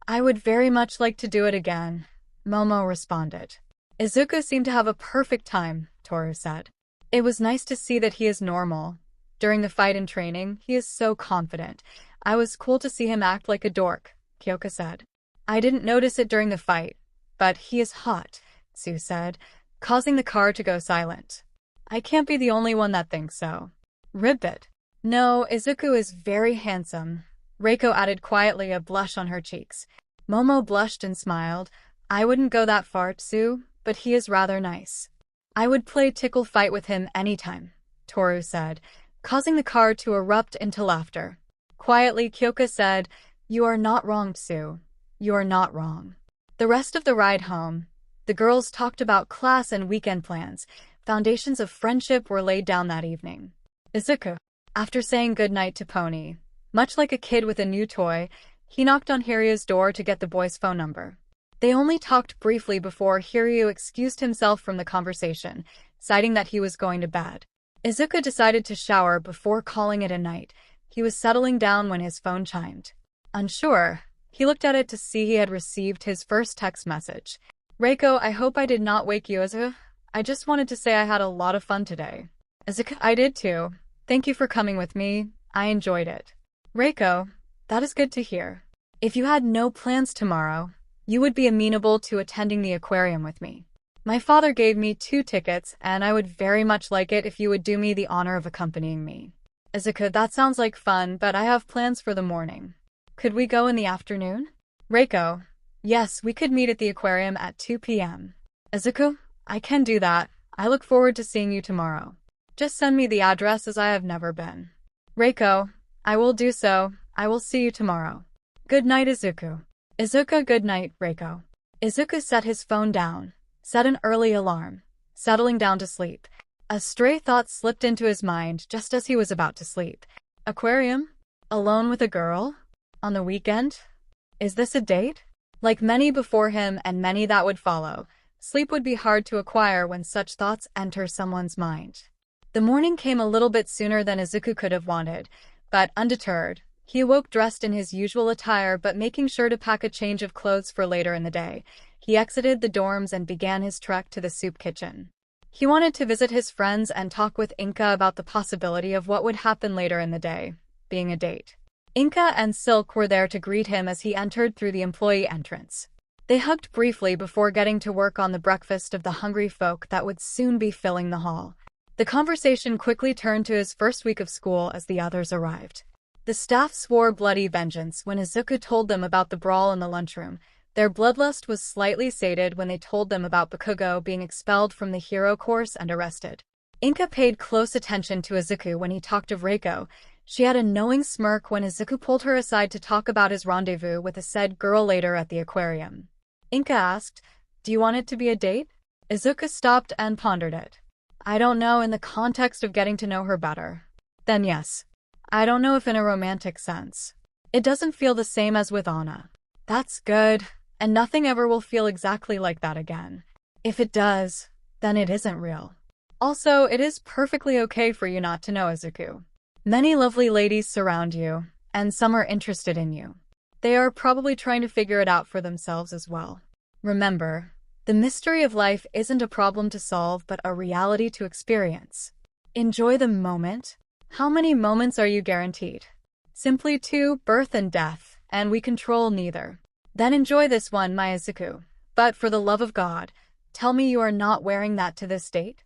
"I would very much like to do it again," Momo responded. "Izuku seemed to have a perfect time," Toru said. "It was nice to see that he is normal. During the fight and training, he is so confident. I was cool to see him act like a dork," Kyoka said. "I didn't notice it during the fight, but he is hot," Tsu said, causing the car to go silent. "I can't be the only one that thinks so." Ribbit. "No, Izuku is very handsome," Reiko added quietly, a blush on her cheeks. Momo blushed and smiled. "I wouldn't go that far, Tsu, but he is rather nice." "I would play tickle fight with him anytime," Toru said, causing the car to erupt into laughter. Quietly, Kyoka said, "You are not wrong, Tsu. You are not wrong." The rest of the ride home, the girls talked about class and weekend plans. Foundations of friendship were laid down that evening. Izuku, after saying goodnight to Pony, much like a kid with a new toy, he knocked on Hiryu's door to get the boy's phone number. They only talked briefly before Hiryu excused himself from the conversation, citing that he was going to bed. Izuku decided to shower before calling it a night. He was settling down when his phone chimed. Unsure, he looked at it to see he had received his first text message. "Reiko, I hope I did not wake you, Izuku. I just wanted to say I had a lot of fun today." Izuku, "I did too. Thank you for coming with me. I enjoyed it." Reiko, "That is good to hear. If you had no plans tomorrow, you would be amenable to attending the aquarium with me. My father gave me 2 tickets, and I would very much like it if you would do me the honor of accompanying me." Izuku, "That sounds like fun, but I have plans for the morning. Could we go in the afternoon?" Reiko, "Yes, we could meet at the aquarium at 2 p.m. Izuku, "I can do that. I look forward to seeing you tomorrow. Just send me the address as I have never been." Reiko, "I will do so. I will see you tomorrow." "Good night, Izuku." Izuku, "Good night, Reiko." Izuku set his phone down, set an early alarm, settling down to sleep. A stray thought slipped into his mind just as he was about to sleep. Aquarium? Alone with a girl? On the weekend? Is this a date? Like many before him and many that would follow, sleep would be hard to acquire when such thoughts enter someone's mind. The morning came a little bit sooner than Izuku could have wanted, but undeterred, he awoke dressed in his usual attire but making sure to pack a change of clothes for later in the day. He exited the dorms and began his trek to the soup kitchen. He wanted to visit his friends and talk with 𝗏𝗏 about the possibility of what would happen later in the day, being a date. 𝗏𝗏 and 𝗏𝗃 were there to greet him as he entered through the employee entrance. They hugged briefly before getting to work on the breakfast of the hungry folk that would soon be filling the hall. The conversation quickly turned to his first week of school as the others arrived. The staff swore bloody vengeance when Izuku told them about the brawl in the lunchroom. Their bloodlust was slightly sated when they told them about Bakugo being expelled from the hero course and arrested. 𝗏𝗏 paid close attention to Izuku when he talked of Reiko. She had a knowing smirk when Izuku pulled her aside to talk about his rendezvous with a said girl later at the aquarium. 𝗏𝗏 asked, "Do you want it to be a date?" Izuku stopped and pondered it. "I don't know, in the context of getting to know her better. Then yes. I don't know if in a romantic sense. It doesn't feel the same as with Anna." "That's good, and nothing ever will feel exactly like that again. If it does, then it isn't real. Also, it is perfectly okay for you not to know, Izuku. Many lovely ladies surround you, and some are interested in you. They are probably trying to figure it out for themselves as well. Remember, the mystery of life isn't a problem to solve but a reality to experience. Enjoy the moment." "How many moments are you guaranteed?" "Simply 2, birth and death, and we control neither." "Then enjoy this one, my Izuku. But for the love of God, tell me you are not wearing that to this date?"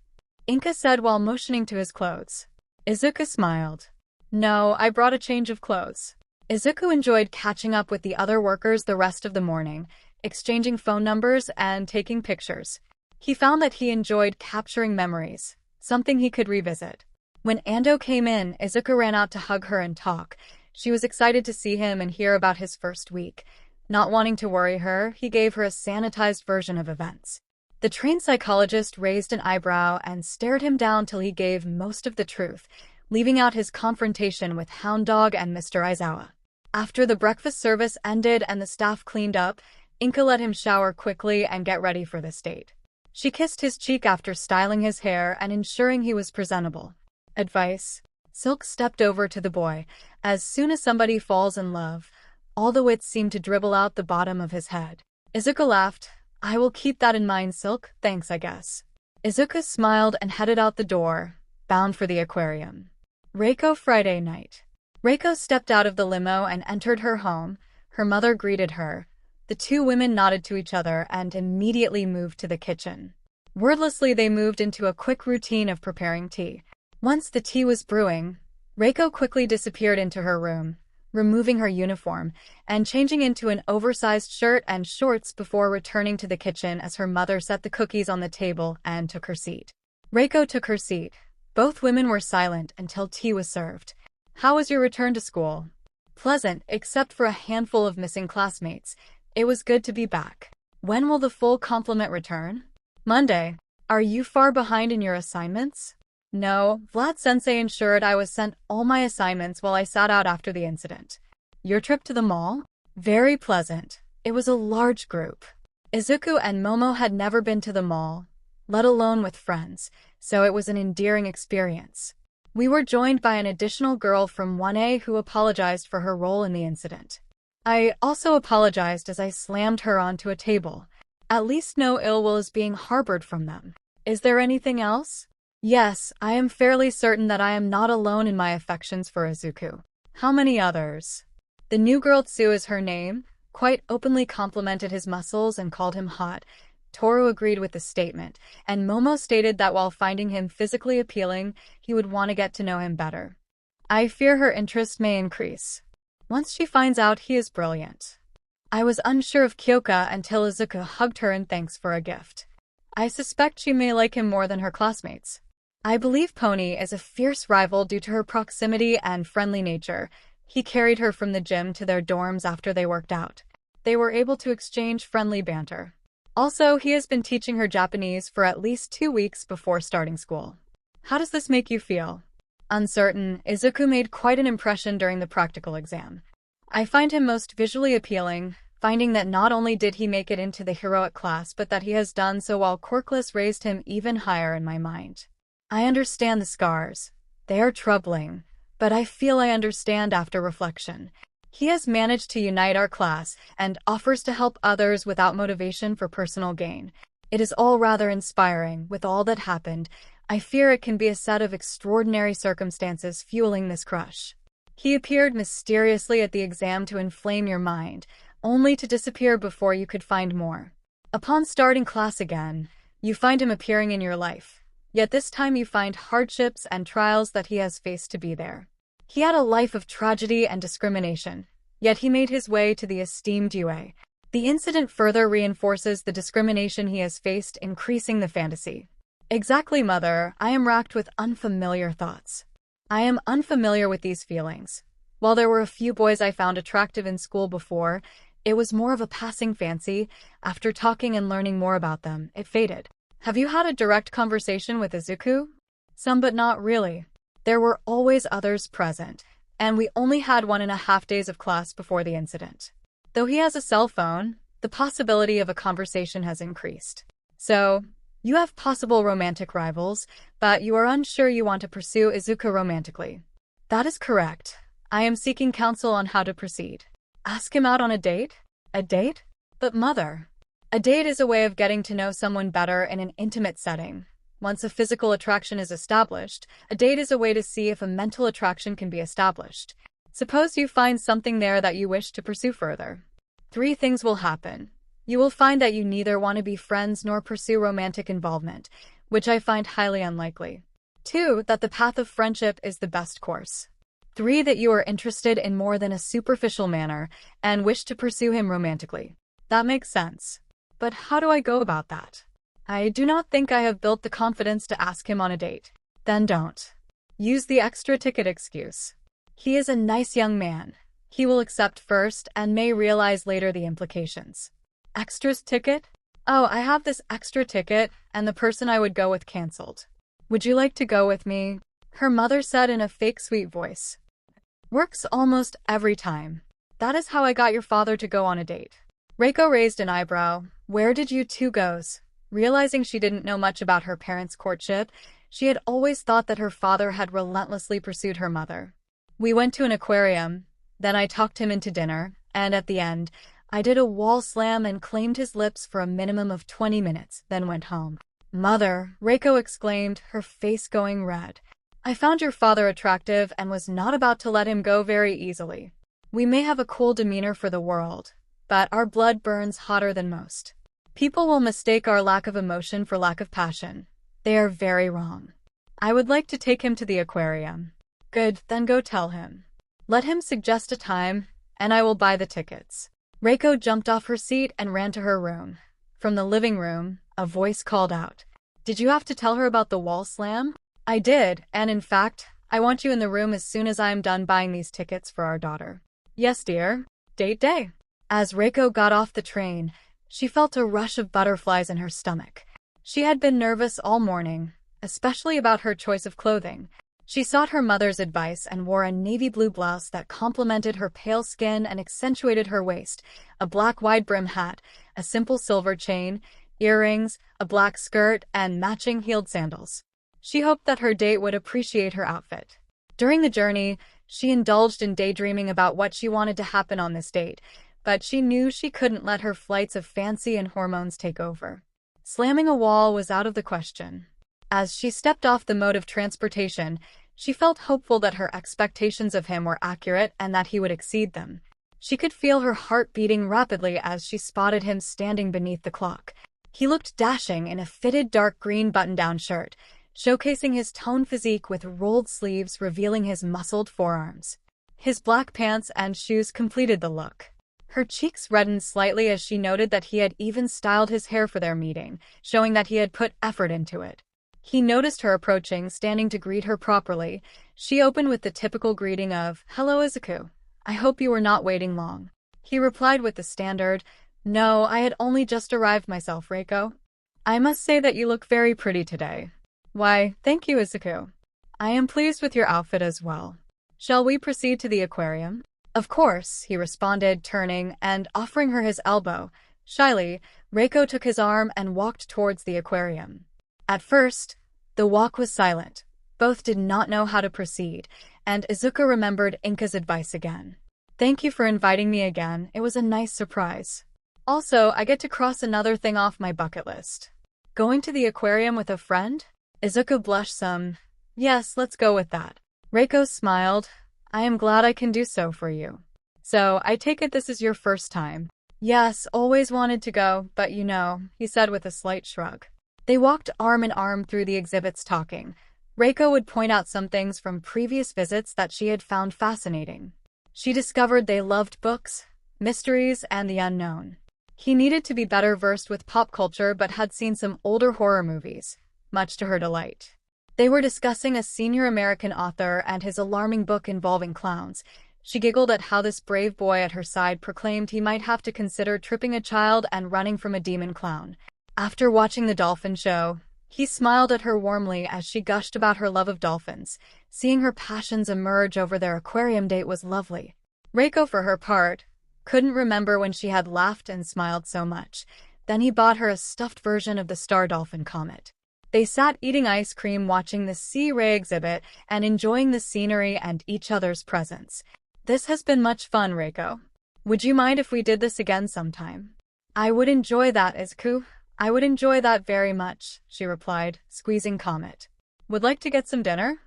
𝗏𝗏 said while motioning to his clothes. Izuku smiled. "No, I brought a change of clothes." Izuku enjoyed catching up with the other workers the rest of the morning, exchanging phone numbers and taking pictures. He found that he enjoyed capturing memories, something he could revisit. When Ando came in, Izuku ran out to hug her and talk. She was excited to see him and hear about his first week. Not wanting to worry her, he gave her a sanitized version of events. The trained psychologist raised an eyebrow and stared him down till he gave most of the truth, leaving out his confrontation with Hound Dog and Mr. Aizawa. After the breakfast service ended and the staff cleaned up, 𝗏𝗏 let him shower quickly and get ready for this date. She kissed his cheek after styling his hair and ensuring he was presentable. "Advice?" Silk stepped over to the boy. As soon as somebody falls in love, all the wits seem to dribble out the bottom of his head. Izuku laughed. "I will keep that in mind, Silk. Thanks, I guess." Izuku smiled and headed out the door, bound for the aquarium. Reiko Friday night. Reiko stepped out of the limo and entered her home. Her mother greeted her. The two women nodded to each other and immediately moved to the kitchen. Wordlessly, they moved into a quick routine of preparing tea. Once the tea was brewing, Reiko quickly disappeared into her room, removing her uniform and changing into an oversized shirt and shorts before returning to the kitchen as her mother set the cookies on the table and took her seat. Reiko took her seat. Both women were silent until tea was served. "How was your return to school?" "Pleasant, except for a handful of missing classmates. It was good to be back." "When will the full complement return?" "Monday." "Are you far behind in your assignments?" "No, Vlad-sensei ensured I was sent all my assignments while I sat out after the incident." "Your trip to the mall?" "Very pleasant. It was a large group." Izuku and Momo had never been to the mall, let alone with friends, so it was an endearing experience. We were joined by an additional girl from 1A who apologized for her role in the incident. I also apologized as I slammed her onto a table. At least no ill will is being harbored from them. "Is there anything else?" "Yes, I am fairly certain that I am not alone in my affections for Izuku." "How many others?" The new girl Tsu is her name, quite openly complimented his muscles and called him hot. Toru agreed with the statement, and Momo stated that while finding him physically appealing, he would want to get to know him better. "I fear her interest may increase once she finds out he is brilliant." I was unsure of Kyoka until Izuku hugged her in thanks for a gift. I suspect she may like him more than her classmates. I believe Pony is a fierce rival due to her proximity and friendly nature. He carried her from the gym to their dorms after they worked out. They were able to exchange friendly banter. Also, he has been teaching her Japanese for at least 2 weeks before starting school. How does this make you feel? Uncertain, Izuku made quite an impression during the practical exam. I find him most visually appealing, finding that not only did he make it into the heroic class but that he has done so while Quirkless raised him even higher in my mind. I understand the scars. They are troubling, but I feel I understand after reflection. He has managed to unite our class and offers to help others without motivation for personal gain. It is all rather inspiring. With all that happened, I fear it can be a set of extraordinary circumstances fueling this crush. He appeared mysteriously at the exam to inflame your mind, only to disappear before you could find more. Upon starting class again, you find him appearing in your life. Yet this time you find hardships and trials that he has faced to be there. He had a life of tragedy and discrimination, yet he made his way to the esteemed UA. The incident further reinforces the discrimination he has faced, increasing the fantasy. Exactly, mother, I am racked with unfamiliar thoughts. I am unfamiliar with these feelings. While there were a few boys I found attractive in school before, it was more of a passing fancy. After talking and learning more about them, it faded. Have you had a direct conversation with Izuku? Some, but not really. There were always others present, and we only had 1.5 days of class before the incident. Though he has a cell phone, the possibility of a conversation has increased. So, you have possible romantic rivals, but you are unsure you want to pursue Izuku romantically. That is correct. I am seeking counsel on how to proceed. Ask him out on a date? A date? But mother, a date is a way of getting to know someone better in an intimate setting. Once a physical attraction is established, a date is a way to see if a mental attraction can be established. Suppose you find something there that you wish to pursue further. 3 things will happen. You will find that you neither want to be friends nor pursue romantic involvement, which I find highly unlikely. 2, that the path of friendship is the best course. 3, that you are interested in more than a superficial manner and wish to pursue him romantically. That makes sense. But how do I go about that? I do not think I have built the confidence to ask him on a date. Then don't. Use the extra ticket excuse. He is a nice young man. He will accept first and may realize later the implications. Extras ticket? Oh, I have this extra ticket, and the person I would go with canceled. Would you like to go with me? Her mother said in a fake sweet voice. Works almost every time. That is how I got your father to go on a date. Reiko raised an eyebrow. Where did you two goes? Realizing she didn't know much about her parents' courtship, she had always thought that her father had relentlessly pursued her mother. We went to an aquarium, then I talked him into dinner, and at the end, I did a wall slam and claimed his lips for a minimum of 20 minutes, then went home. Mother, Reiko exclaimed, her face going red. I found your father attractive and was not about to let him go very easily. We may have a cool demeanor for the world, but our blood burns hotter than most. People will mistake our lack of emotion for lack of passion. They are very wrong. I would like to take him to the aquarium. Good, then go tell him. Let him suggest a time, and I will buy the tickets. Reiko jumped off her seat and ran to her room. From the living room, a voice called out. Did you have to tell her about the wall slam? I did, and in fact, I want you in the room as soon as I am done buying these tickets for our daughter. Yes, dear. Date day. As Reiko got off the train, she felt a rush of butterflies in her stomach. She had been nervous all morning, especially about her choice of clothing. She sought her mother's advice and wore a navy blue blouse that complemented her pale skin and accentuated her waist, a black wide-brim hat, a simple silver chain, earrings, a black skirt, and matching heeled sandals. She hoped that her date would appreciate her outfit. During the journey, she indulged in daydreaming about what she wanted to happen on this date, but she knew she couldn't let her flights of fancy and hormones take over. Slamming a wall was out of the question. As she stepped off the mode of transportation, she felt hopeful that her expectations of him were accurate and that he would exceed them. She could feel her heart beating rapidly as she spotted him standing beneath the clock. He looked dashing in a fitted dark green button-down shirt, showcasing his toned physique with rolled sleeves revealing his muscled forearms. His black pants and shoes completed the look. Her cheeks reddened slightly as she noted that he had even styled his hair for their meeting, showing that he had put effort into it. He noticed her approaching, standing to greet her properly. She opened with the typical greeting of, "Hello, Izuku. I hope you were not waiting long." He replied with the standard, "No, I had only just arrived myself, Reiko. I must say that you look very pretty today." Why, thank you, Izuku. I am pleased with your outfit as well. Shall we proceed to the aquarium? Of course, he responded, turning and offering her his elbow. Shyly, Reiko took his arm and walked towards the aquarium. At first, the walk was silent. Both did not know how to proceed, and Izuku remembered Inka's advice again. Thank you for inviting me again, it was a nice surprise. Also, I get to cross another thing off my bucket list. Going to the aquarium with a friend? Izuku blushed some. Yes, let's go with that. Reiko smiled. I am glad I can do so for you. So, I take it this is your first time? Yes, always wanted to go, but you know, he said with a slight shrug. They walked arm in arm through the exhibits talking. Reiko would point out some things from previous visits that she had found fascinating. She discovered they loved books, mysteries, and the unknown. He needed to be better versed with pop culture but had seen some older horror movies, much to her delight. They were discussing a senior American author and his alarming book involving clowns. She giggled at how this brave boy at her side proclaimed he might have to consider tripping a child and running from a demon clown. After watching the dolphin show, he smiled at her warmly as she gushed about her love of dolphins. Seeing her passions emerge over their aquarium date was lovely. Reiko, for her part, couldn't remember when she had laughed and smiled so much. Then he bought her a stuffed version of the star dolphin comet. They sat eating ice cream, watching the Sea Ray exhibit, and enjoying the scenery and each other's presence. This has been much fun, Reiko. Would you mind if we did this again sometime? I would enjoy that, Izuku. I would enjoy that very much, she replied, squeezing Comet. Would like to get some dinner?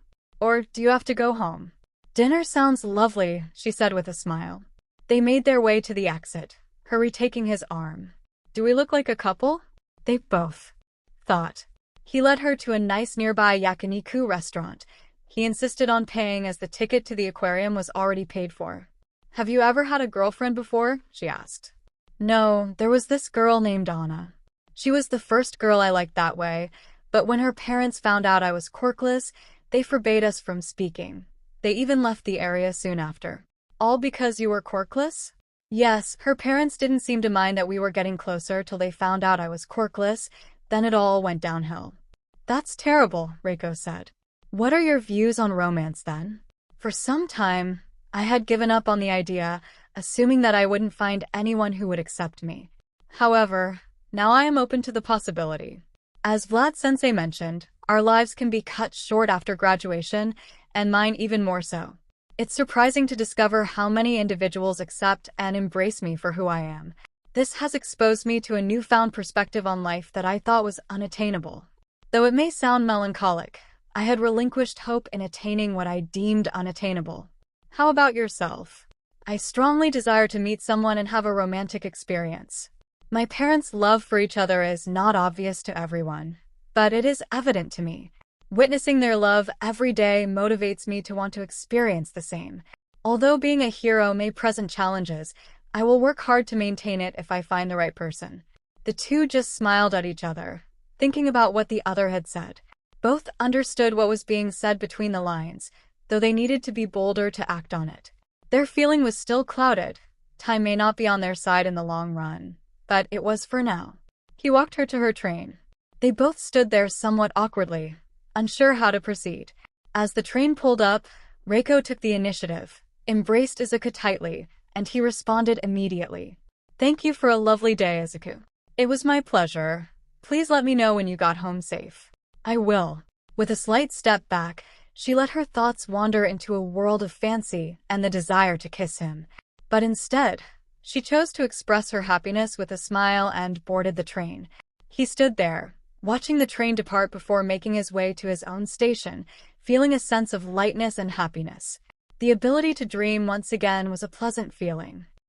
Or do you have to go home? Dinner sounds lovely, she said with a smile. They made their way to the exit, her retaking his arm. Do we look like a couple? They both thought. He led her to a nice nearby yakiniku restaurant. He insisted on paying as the ticket to the aquarium was already paid for. Have you ever had a girlfriend before? She asked. No, there was this girl named Anna. She was the first girl I liked that way, but when her parents found out I was quirkless, they forbade us from speaking. They even left the area soon after. All because you were quirkless? Yes, her parents didn't seem to mind that we were getting closer till they found out I was quirkless, then it all went downhill. That's terrible, Reiko said. What are your views on romance then? For some time, I had given up on the idea, assuming that I wouldn't find anyone who would accept me. However, now I am open to the possibility. As Vlad-sensei mentioned, our lives can be cut short after graduation, and mine even more so. It's surprising to discover how many individuals accept and embrace me for who I am. This has exposed me to a newfound perspective on life that I thought was unattainable. Though it may sound melancholic, I had relinquished hope in attaining what I deemed unattainable. How about yourself? I strongly desire to meet someone and have a romantic experience. My parents' love for each other is not obvious to everyone, but it is evident to me. Witnessing their love every day motivates me to want to experience the same. Although being a hero may present challenges, I will work hard to maintain it if I find the right person. The two just smiled at each other, thinking about what the other had said. Both understood what was being said between the lines, though they needed to be bolder to act on it. Their feeling was still clouded. Time may not be on their side in the long run, but it was for now. He walked her to her train. They both stood there somewhat awkwardly, unsure how to proceed. As the train pulled up, Reiko took the initiative, embraced Izuku tightly, and he responded immediately. Thank you for a lovely day, Izuku. It was my pleasure. Please let me know when you got home safe. I will. With a slight step back, she let her thoughts wander into a world of fancy and the desire to kiss him. But instead, she chose to express her happiness with a smile and boarded the train. He stood there, watching the train depart before making his way to his own station, feeling a sense of lightness and happiness. The ability to dream once again was a pleasant feeling.